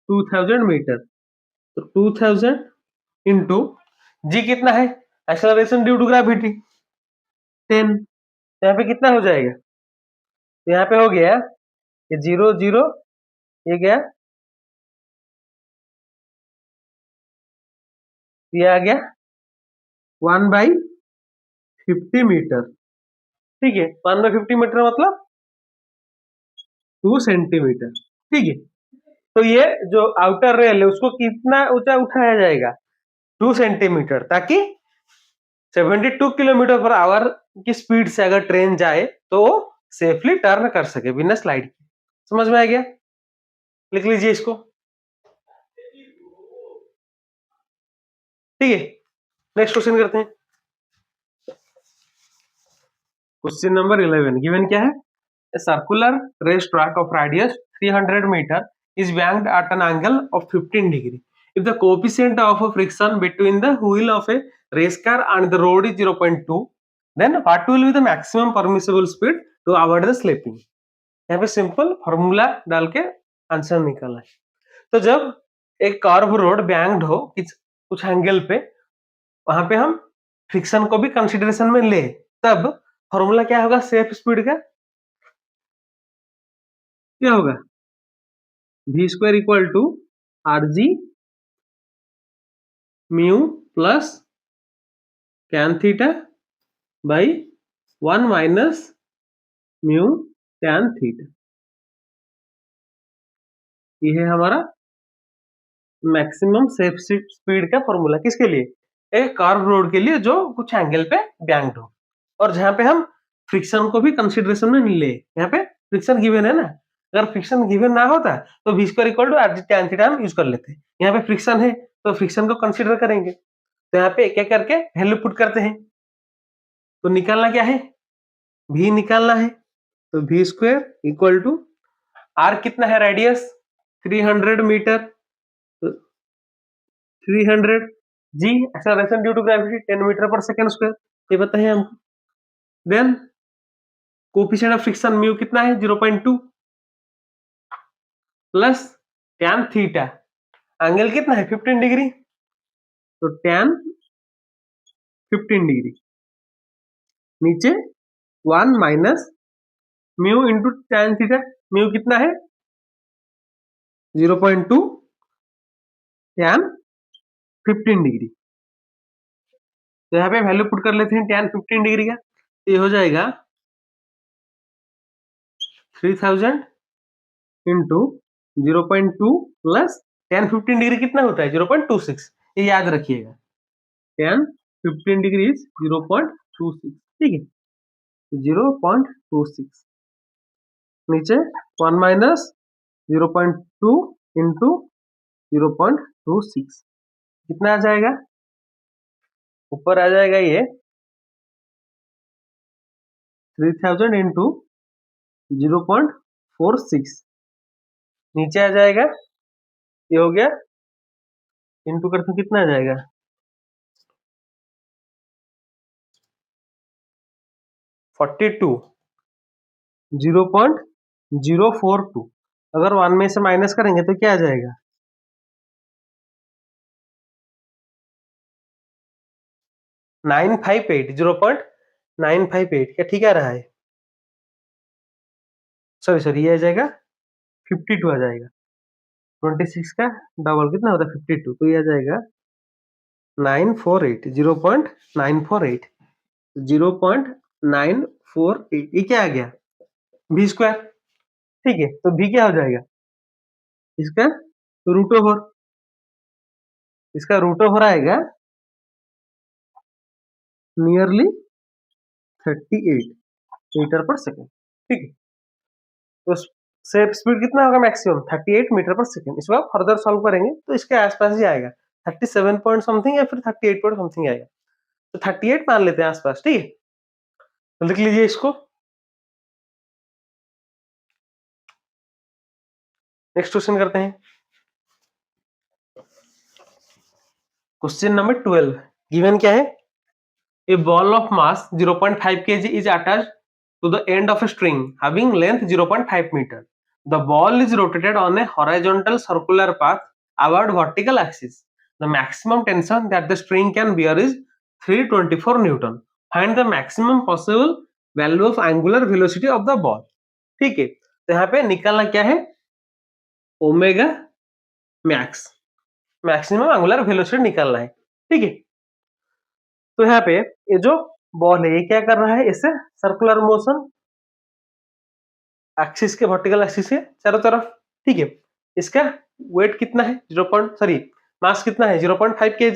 Speaker 1: 2000 मीटर, तो 2000 इंटू जी कितना है, एक्सेलरेशन ड्यू टू ग्रेविटी 10, तो यहाँ पे कितना हो जाएगा, तो यहाँ पे हो गया ये 0 0, ये गया, ये आ गया 1/50 मीटर। ठीक है, 1/50 मीटर मतलब 2 सेंटीमीटर। ठीक है, तो ये जो आउटर रेल है उसको कितना ऊंचा उठाया जाएगा, 2 सेंटीमीटर, ताकि 72 किलोमीटर पर आवर की स्पीड से अगर ट्रेन जाए तो वो सेफली टर्न कर सके बिना स्लाइड के। समझ में आ गया? लिख लीजिए इसको। ठीक है, नेक्स्ट क्वेश्चन करते हैं। क्वेश्चन नंबर 11 गिवन क्या है, a circular race track of radius 300 meter is banked at an angle of 15 degree. If the coefficient of friction between the wheel of a race car and the road is 0.2, then what will be the maximum permissible speed to avoid the slipping? यहाँ पे simple formula डाल के answer निकालना है। तो जब एक curve road banked हो कुछ एंगल पे, वहां पे हम फ्रिक्शन को भी कंसिडरेशन में ले, तब फॉर्मूला क्या होगा सेफ स्पीड का, क्या होगा, v square equal to R G mu plus tan theta by 1 minus mu tan theta. ये है हमारा मैक्सिमम सेफ स्पीड का फॉर्मूला किसके लिए? एक कर्व रोड के लिए जो कुछ एंगल पे बैंक्ड हो और जहां पे हम फ्रिक्शन को भी कंसीडरेशन में ले। यहाँ पे फ्रिक्शन गिवन है ना, अगर फ्रिक्शन गिवन ना होता तो v square equal to R tan theta हम यूज कर लेते। यहाँ पे फ्रिक्शन है तो फ्रिक्शन को कंसीडर करेंगे। तो यहाँ पे क्या करके वैल्यू पुट करते हैं। तो निकालना क्या है? v निकालना है। तो v square equal to r कितना है रेडियस 300 मीटर, तो 300 g acceleration due to gravity 10 metre per second square, ये पता है हमको। Then coefficient of friction mu कितना है 0.2 प्लस tan थीटा, एंगल कितना है 15 डिग्री, तो tan 15 डिग्री नीचे 1 minus mu into tan theta, mu कितना है 0.2 tan 15 डिग्री। तो यहाँ पे वैल्यू पुट कर लेते हैं tan 15 डिग्री का, तो ये हो जाएगा 3000 इंटू 0.2 प्लस tan 15 डिग्री कितना होता है 0.26, ये याद रखिएगा। tan 15 डिग्री इज 0.26, ठीक है, 0.26 नीचे 1 माइनस 0.2 इंटू 0.26 कितना आ जाएगा, ऊपर आ जाएगा ये 3000 इंटू 0.46, नीचे आ जाएगा, ये हो गया इंटू करते कितना आ जाएगा 42 0.042, अगर 1 में से माइनस करेंगे तो क्या आ जाएगा 958, 0.958, क्या ठीक आ रहा है? सॉरी ये आ जाएगा 52 आ जाएगा, 26 का डबल कितना होता है 52, तो ये आ जाएगा 948, 0.948, 0.948, ये क्या आ गया v स्क्वायर, ठीक है। तो v क्या हो जाएगा इसका रूट ओवर, इसका रूट ओवर आएगा नियरली 38 मीटर पर सेकेंड, ठीक है। तो सेफ स्पीड कितना होगा मैक्सिमम 38 मीटर पर सेकेंड। इसको आप फर्दर सॉल्व करेंगे तो इसके आसपास ही आएगा, 37 पॉइंट समथिंग या फिर 38 पॉइंट समथिंग आएगा, तो 38 मान लेते हैं आसपास, ठीक है। तो लिख लीजिए इसको। नेक्स्ट क्वेश्चन करते हैं, क्वेश्चन नंबर 12। गिवन क्या है, a ball of mass 0.5 kg is attached to the end of a string having length 0.5 meter. The ball is rotated on a horizontal circular path about vertical axis. The maximum tension that the string can bear is 324 Newton. Find the maximum possible value of angular velocity of the ball. ठीक है, तो यहाँ पे निकालना क्या है omega max, maximum angular velocity निकालना है, ठीक है। तो यहाँ पे ये जो बॉल है ये क्या कर रहा है, इससे सर्कुलर मोशन एक्सिस के वर्टिकल एक्सिस के चारों तरफ, ठीक है। इसका वेट कितना है मास कितना है 0.5 kg,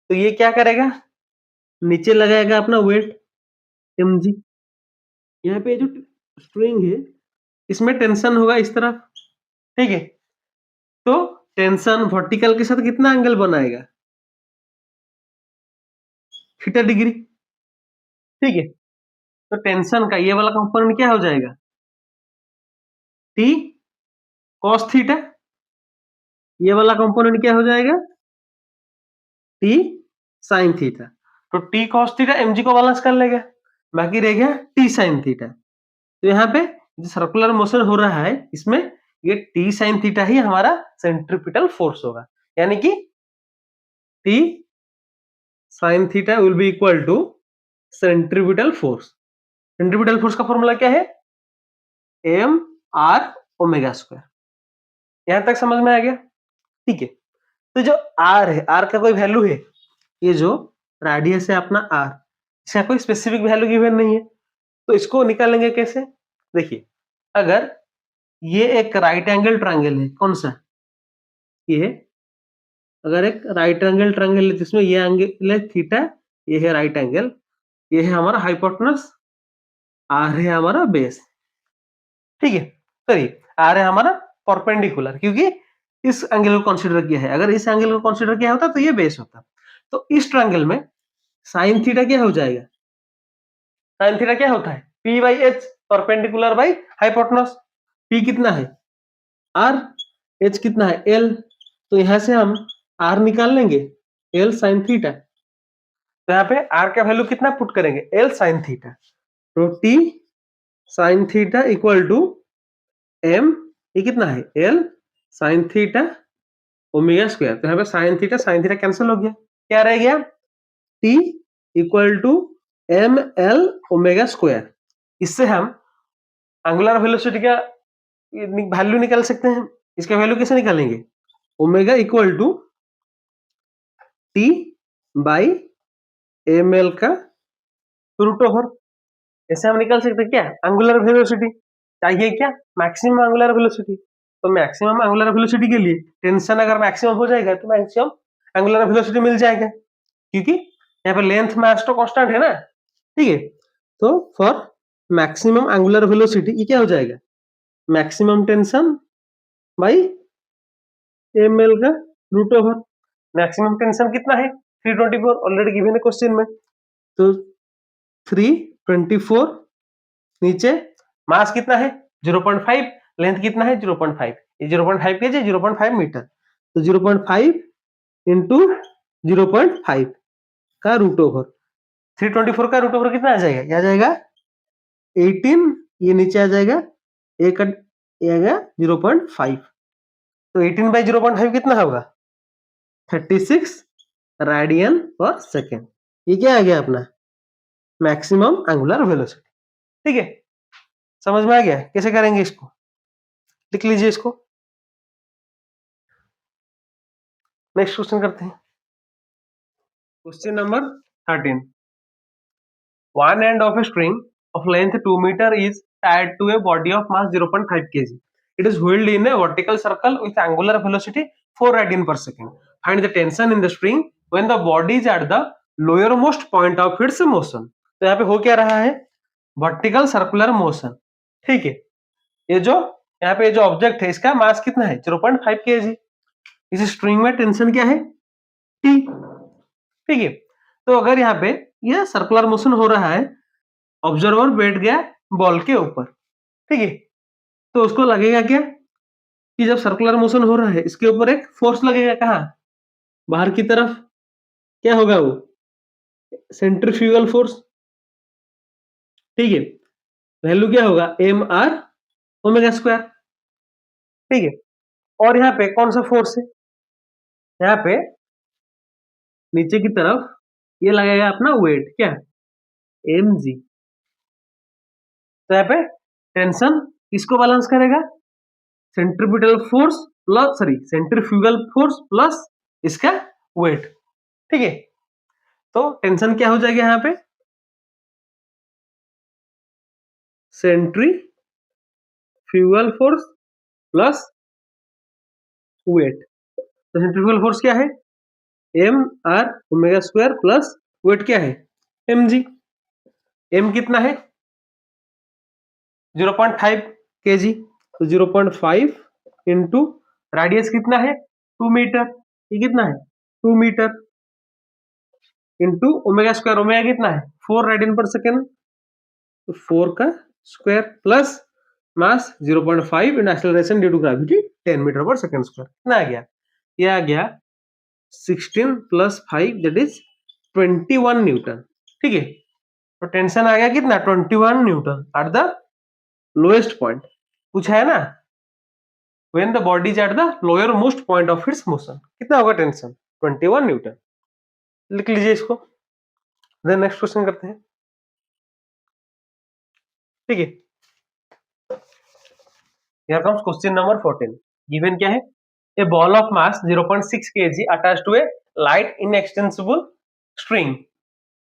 Speaker 1: तो ये क्या करेगा नीचे लगाएगा अपना वेट mg। यहाँ पे जो स्ट्रिंग है इसमें टेंशन होगा इस तरफ, ठीक है। तो टेंशन वर्टिकल के साथ कितना एंगल बनाएगा थीटा डिग्री, ठीक है। तो टेंशन का ये वाला कंपोनेंट क्या हो जाएगा टी कॉस थीटा, ये वाला कंपोनेंट क्या हो जाएगा टी साइन थीटा। तो टी कॉस थीटा एमजी को बैलेंस कर लेगा, बाकी रह गया टी साइन थीटा। तो यहाँ पे जो सर्कुलर मोशन हो रहा है इसमें ये टी साइन थीटा ही हमारा सेंट्रीपिटल फोर्स होगा, यानी कि T sine theta will be equal to centripetal force. Centripetal force का फॉर्मूला क्या है एम आर ओमेगा स्क्वायर। यहां तक समझ में आ गया, ठीक है। तो जो आर है, आर का कोई वैल्यू है, ये जो रेडियस है अपना आर, इसका कोई स्पेसिफिक वैल्यू गिवन नहीं है, तो इसको निकालेंगे कैसे। देखिए अगर ये एक राइट एंगल ट्रायंगल है, कौन सा ये अगर एक राइट एंगल ट्रायंगल है जिसमें ये एंगल है थीटा, ये है राइट एंगल, ये है हमारा हाइपोटेनस, आर है हमारा बेस, ठीक है। चलिए आर है हमारा परपेंडिकुलर, क्योंकि इस एंगल को कंसीडर किया है, अगर इस एंगल को कंसीडर किया होता तो ये बेस होता। तो इस ट्रायंगल में साइन थीटा क्या हो जाएगा, साइन थीटा क्या होता है, P by H, perpendicular by hypotenuse. P कितना है आर, एच कितना है एल, तो यहां से हम आर निकाल लेंगे, एल साइन थीटा। तो यहाँ पे आर का वैल्यू कितना पुट करेंगे, एल साइन थीटा, तो T sine theta equal to M, ये कितना है L sine theta omega square. तो यहाँ पे साइन थीटा कैंसिल हो गया, क्या रह गया, T equal to M L omega square. इससे हम एंगुलर वेलोसिटी का वैल्यू निकाल सकते हैं। इसका वैल्यू कैसे निकालेंगे, omega equal to T by M L का रूट ओवर। ऐसे हम निकाल सकते हैं क्या, एंगुलर वेलोसिटी चाहिए क्या, मैक्सिमम एंगुलर वेलोसिटी। तो मैक्सिमम एंगुलर वेलोसिटी के लिए टेंशन अगर मैक्सिमम हो जाएगा तो मैक्सिमम एंगुलर वेलोसिटी मिल जाएगा, क्योंकि यहाँ पे लेंथ मास तो कांस्टेंट है ना, ठीक है। तो फॉर मैक्सिमम एंगुलर वेलोसिटी ये क्या हो जाएगा, maximum tension by M L का रूट ओवर। मैक्सिमम टेंशन कितना है 324, ऑलरेडी गिवन है क्वेश्चन में। तो 324, नीचे मास कितना है 0.5, लेंथ कितना है 0.5, ये 0.5 के 0.5 मीटर, तो 0.5 इंटू 0.5 का रूट ओवर। 324 का रूट ओवर कितना आ जाएगा, ये आ जाएगा 18, ये नीचे आ जाएगा एक आएगा 0.5, तो 18 बाई 0.5 कितना होगा 36 रेडियन पर सेकेंड। ये क्या आ गया अपना मैक्सिमम एंगुलर वेलोसिटी, ठीक है। समझ में आ गया कैसे करेंगे इसको, लिख लीजिए इसको। नेक्स्ट क्वेश्चन करते हैं, question number 13। One end of a string of length 2 meter is tied to a body of mass 0.5 kg. It is whirled in a vertical circle with angular velocity 4 radian per second. Find the tension in the string when the body is at the lowermost point of its motion. तो यहाँ पे हो क्या रहा है, vertical circular motion, ठीक है। ये जो यहाँ पे जो ऑब्जेक्ट है इसका मास कितना है 0.5 kg। इस स्ट्रिंग में टेंशन क्या है T, ठीक है। तो अगर यहाँ पे यह सर्कुलर मोशन हो रहा है, ऑब्जर्वर बैठ गया बॉल के ऊपर, ठीक है, तो उसको लगेगा क्या कि जब सर्कुलर मोशन हो रहा है इसके ऊपर एक फोर्स लगेगा, कहाँ बाहर की तरफ, क्या होगा वो सेंट्रीफ्यूगल फोर्स, ठीक है। वैल्यू क्या होगा एम आर ओमेगा स्क्वायर, ठीक है। और यहाँ पे कौन सा फोर्स है, यहाँ पे नीचे की तरफ ये लगेगा अपना वेट, क्या एम जी। तो यहाँ पे टेंशन किसको बैलेंस करेगा, centripetal force plus centrifugal force plus इसका वेट, ठीक है। तो टेंशन क्या हो जाएगा यहाँ पे सेंट्रीफ्यूगल फोर्स प्लस वेट। तो सेंट्रीफ्यूगल फोर्स क्या है M R omega square plus weight क्या है एम जी। एम कितना है 0.5 kg, तो 0.5 इंटू रेडियस कितना है 2 मीटर, ये कितना है 2 metre into omega square, omega कितना है 4 रेडियन पर सेकेंड, तो 4 का square plus mass 0.5 in acceleration due to gravity 10 metre per second square. कितना आ गया, ये आ गया 16 प्लस 5 दैट इज 21 न्यूटन, ठीक है। तो टेंशन आ गया कितना 21 Newton at the lowest point, पूछा है ना, when the body is at the lower most point of its motion, कितना होगा टेंशन 21 न्यूटन, लिख लीजिए इसको। देन नेक्स्ट क्वेश्चन करते हैं, ठीक है। Here comes question number 14. Given क्या है, a ball of mass 0.6 kg attached to a light inextensible string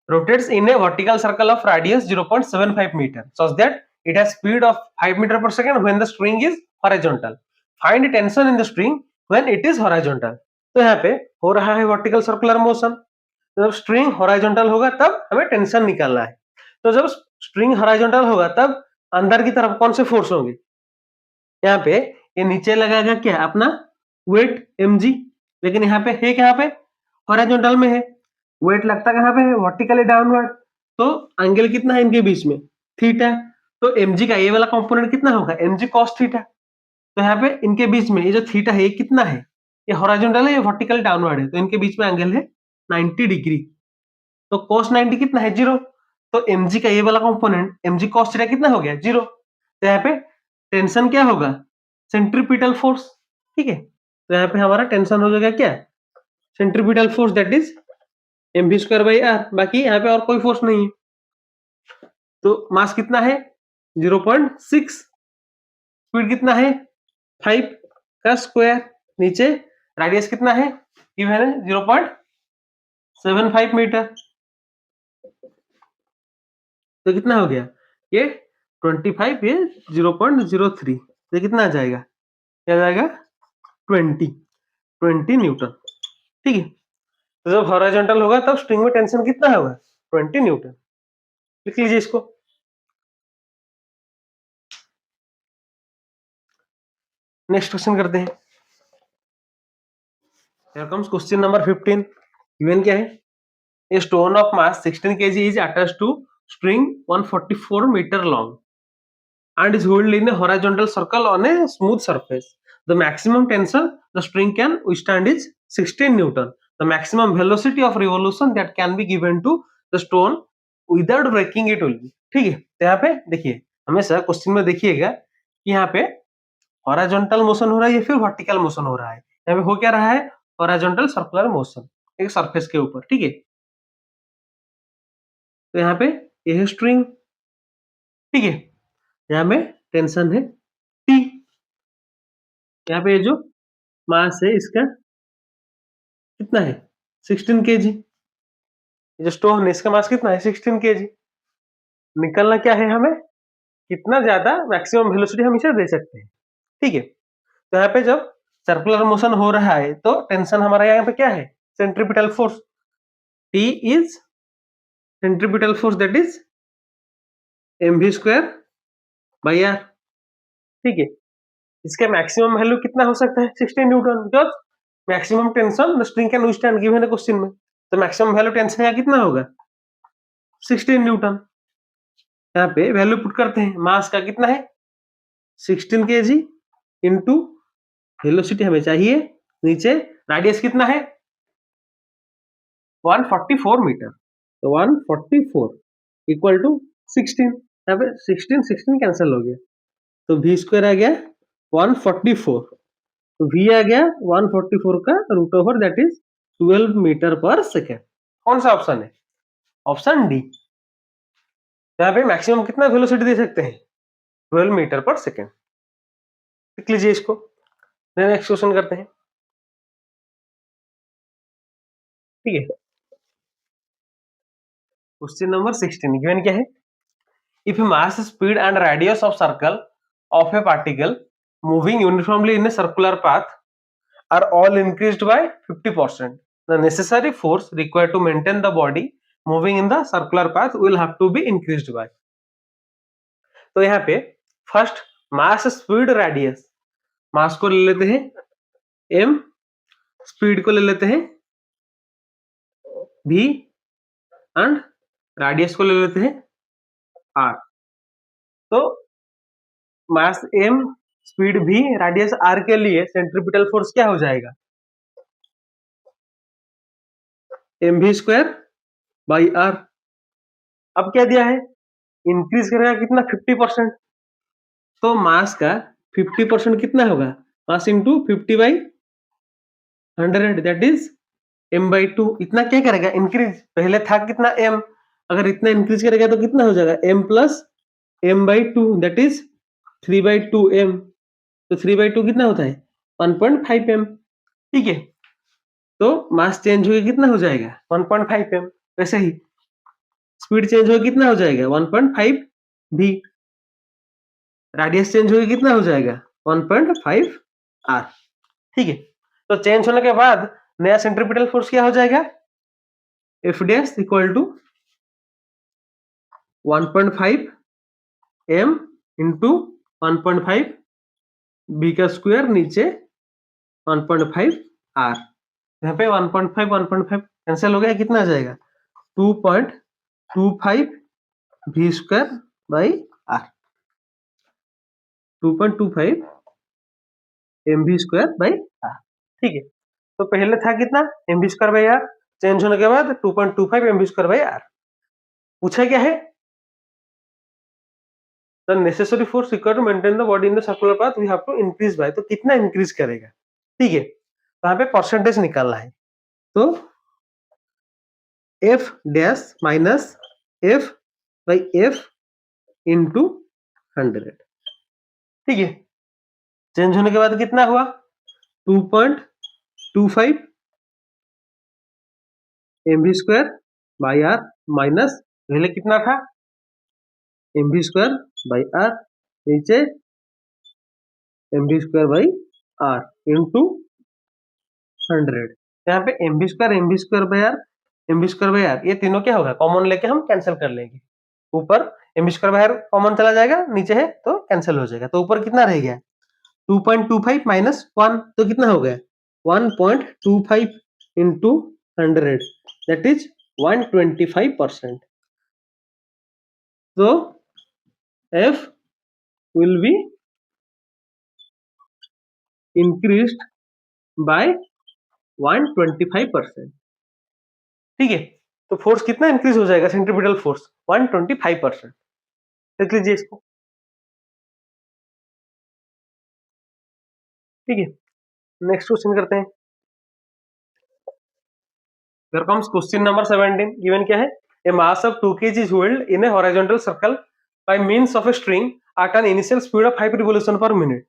Speaker 1: rotates in a vertical circle of radius 0.75 meter such that it has speed of 5 meter per second when the string is horizontal. Find tension in the string when it is horizontal. तो यहाँ पे हो रहा है vertical circular motion. जब string horizontal होगा तब हमें टेंशन निकालना है। तो जब स्ट्रिंग हॉरिजॉन्टल होगा तब अंदर की तरफ कौन से फोर्स होंगे? यहाँ पे ये नीचे लगाएगा क्या अपना वेट mg, लेकिन यहाँ पे है कहाँ पे? हॉरिजॉन्टल में है। वेट लगता कहाँ पे है? Vertically downward. तो एंगल कितना है इनके बीच में? थीटा। तो mg का ये वाला कंपोनेंट कितना होगा? mg cos theta. तो यहाँ पे इनके बीच में ये जो थीटा है ये कितना है? ये हॉरिजॉन्टल है, ये वर्टिकल डाउनवर्ड है, तो इनके बीच में एंगल है 90 डिग्री। तो cos 90 कितना है? 0। तो mg का ये वाला कंपोनेंट mg cos थीटा कितना हो गया? 0। तो यहाँ पे टेंशन क्या होगा? Centripetal force. ठीक है, तो यहाँ पे हमारा टेंशन हो जाएगा क्या? Centripetal force, that is mv²/r। बाकी यहाँ पे और कोई फोर्स नहीं है। तो मास कितना है? 0.6। स्पीड कितना है? 5 का स्क्वायर। नीचे रेडियस कितना है? गिवन है 0.75 मीटर। तो कितना हो गया? ये 25, ये 0.03, ये कितना आ जाएगा? क्या आ जाएगा? 20 न्यूटन। ठीक है, तो जब हॉरिजॉन्टल होगा तब स्ट्रिंग में टेंशन कितना होगा? 20 न्यूटन। लिख लीजिए इसको। नेक्स्ट क्वेश्चन करते हैं। Here comes question number 15। Given क्या है? A stone of mass 16 kg is attached to string 144 meter long and is held in a horizontal circle on a smooth surface. The maximum tension the string can withstand is 16 Newton. The maximum velocity of revolution that can be given to the stone without breaking it will be। ठीक है, तो यहाँ पे देखिए, हमेशा question में देखिएगा कि यहाँ पे हॉरिजॉन्टल मोशन हो रहा है या फिर वर्टिकल मोशन हो रहा है। यहाँ पे हो क्या रहा है? हॉरिजॉन्टल सर्कुलर मोशन एक सरफेस के ऊपर। ठीक है, तो यहाँ पे ये है स्ट्रिंग। ठीक है, यहाँ में टेंशन है T। यहाँ पे जो मास है इसका कितना है? 16 kg। जो स्टोन है इसका मास कितना है? 16 kg। निकलना क्या है हमें? कितना ज्यादा मैक्सिमम वेलोसिटी हम इसे दे सकते हैं। ठीक है, तो यहाँ पे जब सर्कुलर मोशन हो रहा है तो टेंशन हमारा यहाँ पे क्या है? Centripetal force. T is centripetal force, that is mv²/r। ठीक है, इसका मैक्सिमम वैल्यू कितना हो सकता है? 16 Newton, because maximum tension the string can withstand given है क्वेश्चन में। तो मैक्सिमम वैल्यू टेंशन का कितना होगा? 16 न्यूटन। यहाँ पे वैल्यू पुट करते हैं। मास का कितना है? 16 kg इंटू वेलोसिटी हमें चाहिए नीचे, रेडियस कितना है? 144 मीटर। तो 144 इक्वल टू 16। यहाँ पे 16 कैंसिल हो गया, तो v² आ गया 144। तो v आ गया 144 का root over, that is 12 metre per second. कौन सा ऑप्शन है? Option D. यहाँ पे मैक्सिमम कितना वेलोसिटी दे सकते हैं? 12 मीटर पर सेकेंड। लिख लीजिए इसको। नेक्स्ट क्वेश्चन करते हैं। ठीक है, क्वेश्चन नंबर 16 गिवन क्या है? If mass, speed and radius of circle of A particle moving uniformly in a circular path are all increased by 50%. The necessary force required to maintain the body moving in the circular path will have to be increased by। तो यहाँ पे first mass, speed, radius. मास को ले लेते हैं m, speed को ले लेते हैं v एंड रेडियस को ले लेते हैं r। तो मास m, speed v, radius r के लिए सेंट्रीपिटल फोर्स क्या हो जाएगा? mv²/r। अब क्या दिया है? इंक्रीज करेगा कितना? 50%। तो मास का 50% कितना होगा? Mass into 50/100, that is m/2। इतना क्या करेगा? इंक्रीज। पहले था कितना? m। अगर इतना इंक्रीज करेगा तो कितना हो जाएगा? m plus m/2, that is 3/2m। तो 3/2 कितना होता है? 1.5 m। ठीक है, तो मास चेंज होगा कितना हो जाएगा? 1.5 m। वैसे ही स्पीड चेंज होगा कितना हो जाएगा? 1.5 v। रेडियस चेंज होगा कितना हो जाएगा? 1.5 r। ठीक है, तो चेंज होने के बाद नया सेंट्रीपिटल फोर्स क्या हो जाएगा, F dash equal to 1.5 m into 1.5 B का स्क्वायर नीचे 1.5 r। यहाँ पे 1.5 कैंसिल हो गया, कितना आ जाएगा 2.25 v square by r, 2.25 mv square by r। ठीक है, तो पहले था कितना mv square by r, change होने के बाद 2.25 mv स्क्वायर बाई r। पूछा क्या है, the necessary force required to maintain the body in the circular path we have to increase by, तो कितना इंक्रीज करेगा। ठीक है, तो यहाँ पे परसेंटेज निकालना है, तो F dash minus F by F into 100। ठीक है, चेंज होने के बाद कितना हुआ 2.25 mv square by R minus पहले कितना था mv स्क्वायर बाई आर नीचे mv square by R into 100। यहाँ पे mv स्क्वायर बाई आर ये तीनों क्या होगा, कॉमन लेके हम कैंसिल कर लेंगे। ऊपर mv square by R common चला जाएगा, नीचे है तो कैंसिल हो जाएगा। तो ऊपर कितना रह गया 2.25 माइनस 1, तो कितना हो गया 1.25 इंटू 100 दैट इज 125%। तो F will be increased by 125%। ठीक है, तो फोर्स कितना इंक्रीज हो जाएगा, सेंट्रीपिटल फोर्स 125%। देख लीजिए इसको। ठीक है, नेक्स्ट क्वेश्चन करते हैं। Here comes question number 17। Given क्या है, a mass of 2 kg is held in a horizontal circle by means of a string at an initial speed of 5 revolution per minute.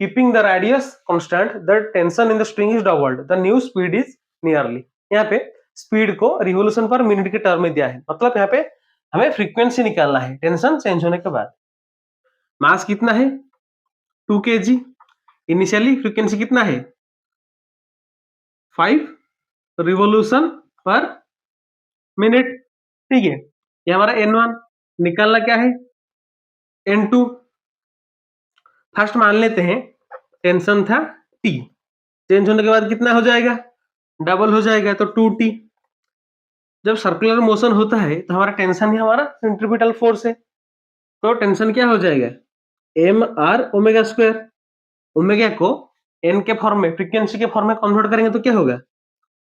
Speaker 1: Keeping the radius constant, the tension in the string is doubled. The new speed is nearly। यहाँ पे speed को revolution per minute के term में दिया है, मतलब यहाँ पे हमें फ्रीक्वेंसी निकालना है टेंशन चेंज होने के बाद। मास कितना है 2 kg, इनिशियली फ्रीक्वेंसी कितना है 5 रिवोल्यूशन पर मिनट। ठीक है, ये हमारा n1, निकालना क्या है n2। फर्स्ट मान लेते हैं टेंशन था t, चेंज होने के बाद कितना हो जाएगा डबल हो जाएगा, तो 2t। जब सर्कुलर मोशन होता है तो हमारा टेंशन ही हमारा सेंट्रीपिटल फोर्स है, तो टेंशन क्या हो जाएगा M R omega square. Omega को एन के फॉर्म में फ्रीक्वेंसी के फॉर्म में कन्वर्ट करेंगे तो क्या होगा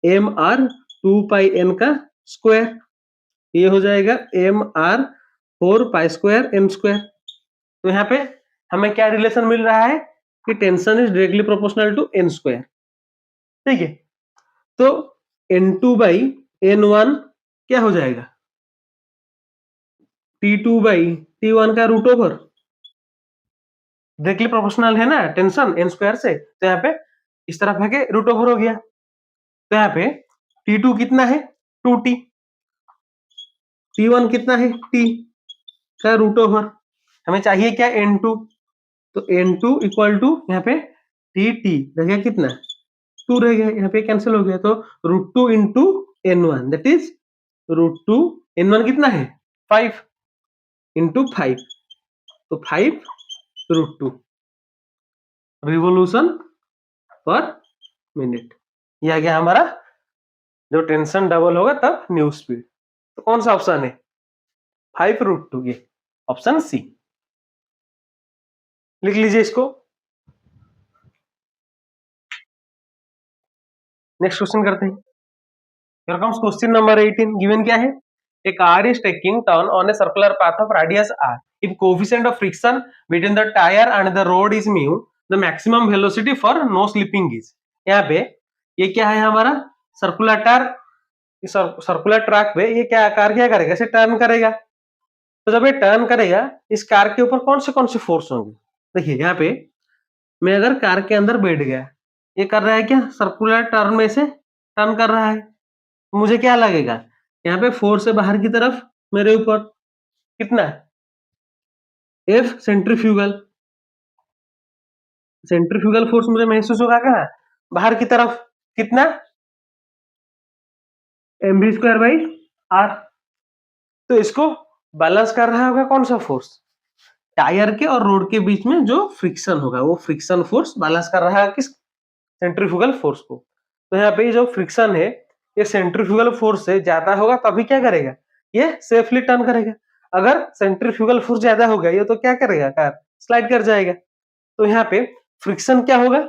Speaker 1: एम आर 2 पाई एन का स्क्वायर, ये हो जाएगा M R 4 pi square M square. तो यहाँ पे हमें क्या रिलेशन मिल रहा है कि tension is directly proportional to N square. ठीक है, तो n2 बाई n1 क्या हो जाएगा T2 बाई T1 का रूट ओवर, डायरेक्टली प्रोपोर्शनल है ना टेंशन एन स्क्वायर से, तो यहाँ पे इस तरफ है रूट ओवर हो गया। तो यहाँ पे T2 कितना है 2t, T1 कितना है t का रूट ओवर, हमें चाहिए क्या n2, तो n2 इक्वल टू यहाँ पे tt रह गया कितना 2 रह गया, यहाँ पे कैंसिल हो गया, तो √2 into n1 that is √2, n1 कितना है 5 इंटू 5, तो 5 √2 रिवोल्यूशन पर मिनट। यह आ गया हमारा जो टेंशन डबल होगा तब न्यू स्पीड। तो कौन सा ऑप्शन है 5√2, ये ऑप्शन सी। लिख लीजिए इसको। नेक्स्ट क्वेश्चन करते हैं। Here comes question number 18। Given क्या है, a car is taking turn on a circular path of radius r. If coefficient of friction between the tire and the road is mu, the maximum velocity for no slipping is। यहाँ पे ये क्या है हमारा circular tyre, circular track पे ये क्या car क्या करेगा, इसे टर्न करेगा। तो जब ये टर्न करेगा इस कार के ऊपर कौन से फोर्स होंगे। देखिए यहाँ पे मैं अगर कार के अंदर बैठ गया, ये कर रहा है क्या सर्कुलर टर्न में से टर्न कर रहा है, मुझे क्या लगेगा यहाँ पे फोर्स है बाहर की तरफ मेरे ऊपर कितना F सेंट्रीफ्यूगल फोर्स मुझे महसूस होगा कहाँ बाहर की तरफ कितना, mv²/r। तो इसको बैलेंस कर रहा होगा कौन सा फोर्स, टायर के और रोड के बीच में जो फ्रिक्शन होगा वो फ्रिक्शन फोर्स बैलेंस कर रहा है किस, सेंट्रीफ्यूगल फोर्स को। तो यहाँ पे जो फ्रिक्शन है ये सेंट्रीफ्यूगल फोर्स से ज्यादा होगा तभी क्या करेगा, ये सेफली टर्न करेगा। अगर सेंट्रीफ्यूगल फोर्स ज्यादा हो गया ये तो क्या करेगा, कार स्लाइड कर जाएगा। तो यहाँ पे फ्रिक्शन क्या होगा,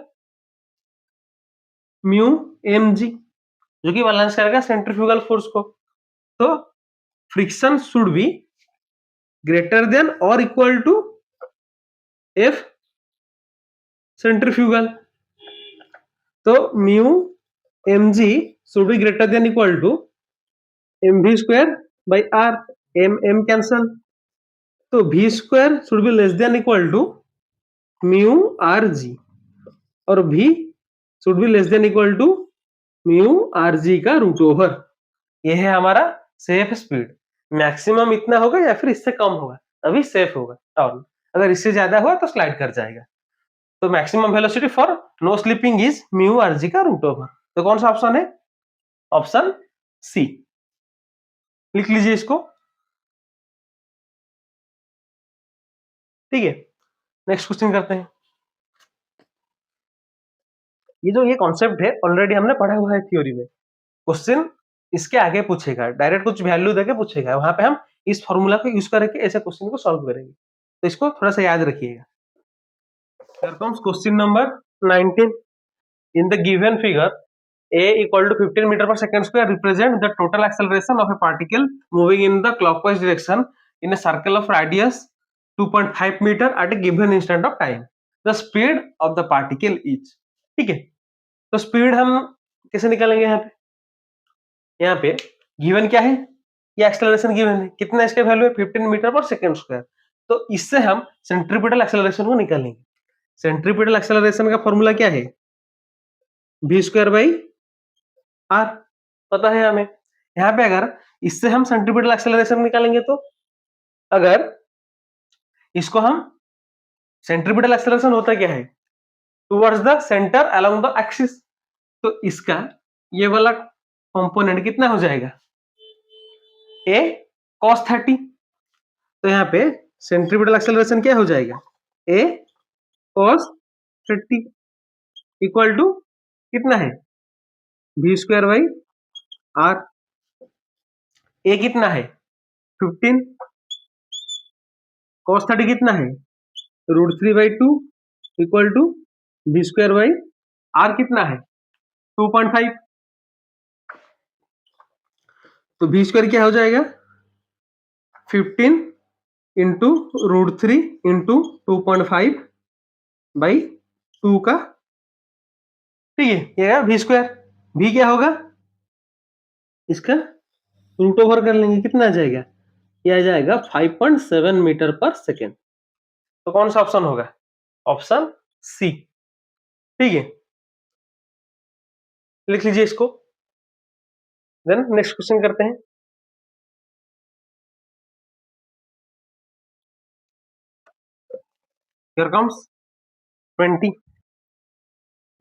Speaker 1: म्यू एम जी, जो कि बैलेंस करेगा सेंट्रीफ्यूगल फोर्स को। तो friction should be greater than और इक्वल टू एफ सेंट्रीफ्यूगल। तो mu M G should be greater than equal to mv²/r, m cancel, तो v² should be less than equal to mu R G, और v should be less than equal to mu R G का root over. ये है हमारा safe speed, maximum इतना होगा या फिर इससे कम होगा तभी सेफ होगा टर्न, अगर इससे ज्यादा हुआ तो स्लाइड कर जाएगा। तो maximum velocity for no slipping is mu R G का रूट ओवर। तो कौन सा ऑप्शन है, ऑप्शन सी, लिख लीजिए इसको। ठीक है, नेक्स्ट क्वेश्चन करते हैं। ये कॉन्सेप्ट है ऑलरेडी हमने पढ़ा हुआ है थ्योरी में, क्वेश्चन इसके आगे पूछेगा, डायरेक्ट कुछ वैल्यू देके पूछेगा, वहां पे हम इस फॉर्मूला को यूज करके ऐसे क्वेश्चन को सॉल्व करेंगे, तो इसको थोड़ा सा याद रखिएगा। Here comes question number 19. In the given figure, a equal to 15 meter per second square represent the total acceleration of a particle moving in the clockwise direction in a circle of radius 2.5 meter at a given instant of time. The speed of the particle is, ठीक है। तो speed हम कैसे निकालेंगे, यहाँ पे given क्या है, ये एक्सेलरेशन गिवन है, कितना इसका वैल्यू है 15 मीटर पर सेकंड स्क्वायर। तो इससे हम सेंट्रीपिटल एक्सेलरेशन को निकालेंगे। सेंट्रीपिटल एक्सेलरेशन का फॉर्मूला क्या है, v²/r, पता है हमें। यहाँ पे अगर इससे हम सेंट्रीपिटल एक्सेलरेशन निकालेंगे तो अगर इसको हम, सेंट्रीपिटल एक्सेलरेशन होता क्या है, towards the centre along the axis, तो इसका ये वाला कंपोनेंट कितना हो जाएगा, a cos 30। तो यहाँ पे सेंट्रीपिटल एक्सेलरेशन क्या हो जाएगा, a cos 30 इक्वल टू कितना है, v²/r। a कितना है 15, cos 30 कितना है √3/2 इक्वल टू v²/r कितना है 2.5। तो v² क्या हो जाएगा 15 इंटू √3 इंटू 2.5/2 का, ठीक है, ये v²। v क्या होगा, इसका रूट ओवर कर लेंगे, कितना आ जाएगा, ये आ जाएगा 5.7 मीटर पर सेकेंड। तो कौन सा ऑप्शन होगा, ऑप्शन सी, ठीक है, लिख लीजिए इसको। देन नेक्स्ट क्वेश्चन करते हैं। Here comes 20.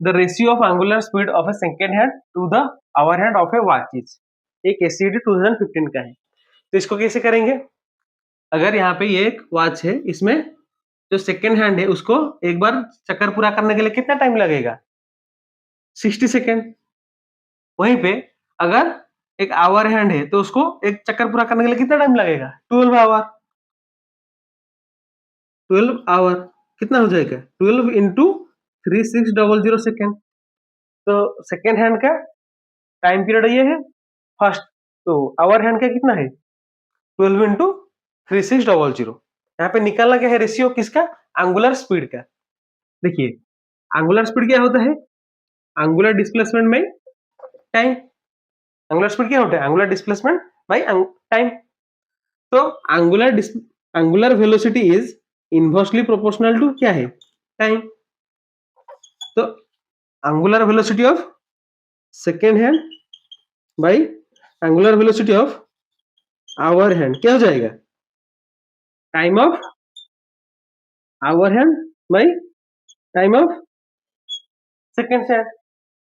Speaker 1: The ratio of angular speed of a second hand to the hour hand of a watch is, एक ACD 2015 का है। तो इसको कैसे करेंगे, अगर यहाँ पे ये एक वॉच है, इसमें जो सेकेंड हैंड है उसको एक बार चक्कर पूरा करने के लिए कितना टाइम लगेगा, 60 सेकेंड। वहीं पे अगर एक आवर हैंड है तो उसको एक चक्कर पूरा करने के लिए कितना टाइम लगेगा, 12 आवर। 12 आवर कितना हो जाएगा, 12 इंटू 3600 सेकेंड। तो सेकेंड हैंड का टाइम पीरियड ये है फर्स्ट, तो आवर हैंड का कितना है 12 इंटू 3600। यहाँ पे निकालना क्या है, रेशियो किसका, एंगुलर स्पीड का। देखिए एंगुलर स्पीड क्या होता है, एंगुलर डिस्प्लेसमेंट में टाइम। एंगुलर स्पीड क्या होता है, एंगुलर डिस्प्लेसमेंट बाय टाइम। तो angular velocity is inversely proportional to क्या है, टाइम। तो angular velocity of second hand by angular velocity of hour hand क्या हो जाएगा, time of hour hand by time of second hand.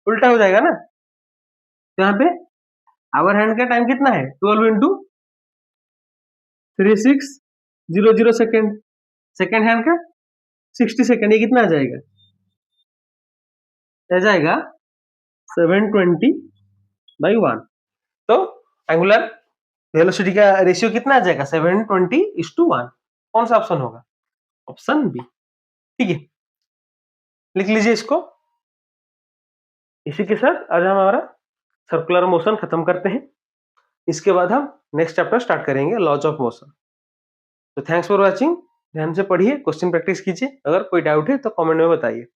Speaker 1: उल्टा हो जाएगा ना। तो यहाँ पे आवर हैंड का टाइम कितना है 12 इंटू 3600 सेकेंड, सेकेंड हैंड का 60 सेकेंड, ये कितना आ जाएगा, आ जाएगा 720/1। तो एंगुलर वेलोसिटी का रेशियो कितना आ जाएगा 720:1। कौन सा ऑप्शन होगा, ऑप्शन बी। ठीक है, लिख लीजिए इसको। इसी के साथ आज हम हमारा सर्कुलर मोशन खत्म करते हैं। इसके बाद हम नेक्स्ट चैप्टर स्टार्ट करेंगे, लॉज ऑफ मोशन। तो थैंक्स फॉर वॉचिंग, ध्यान से पढ़िए, क्वेश्चन प्रैक्टिस कीजिए, अगर कोई डाउट है तो कमेंट में बताइए।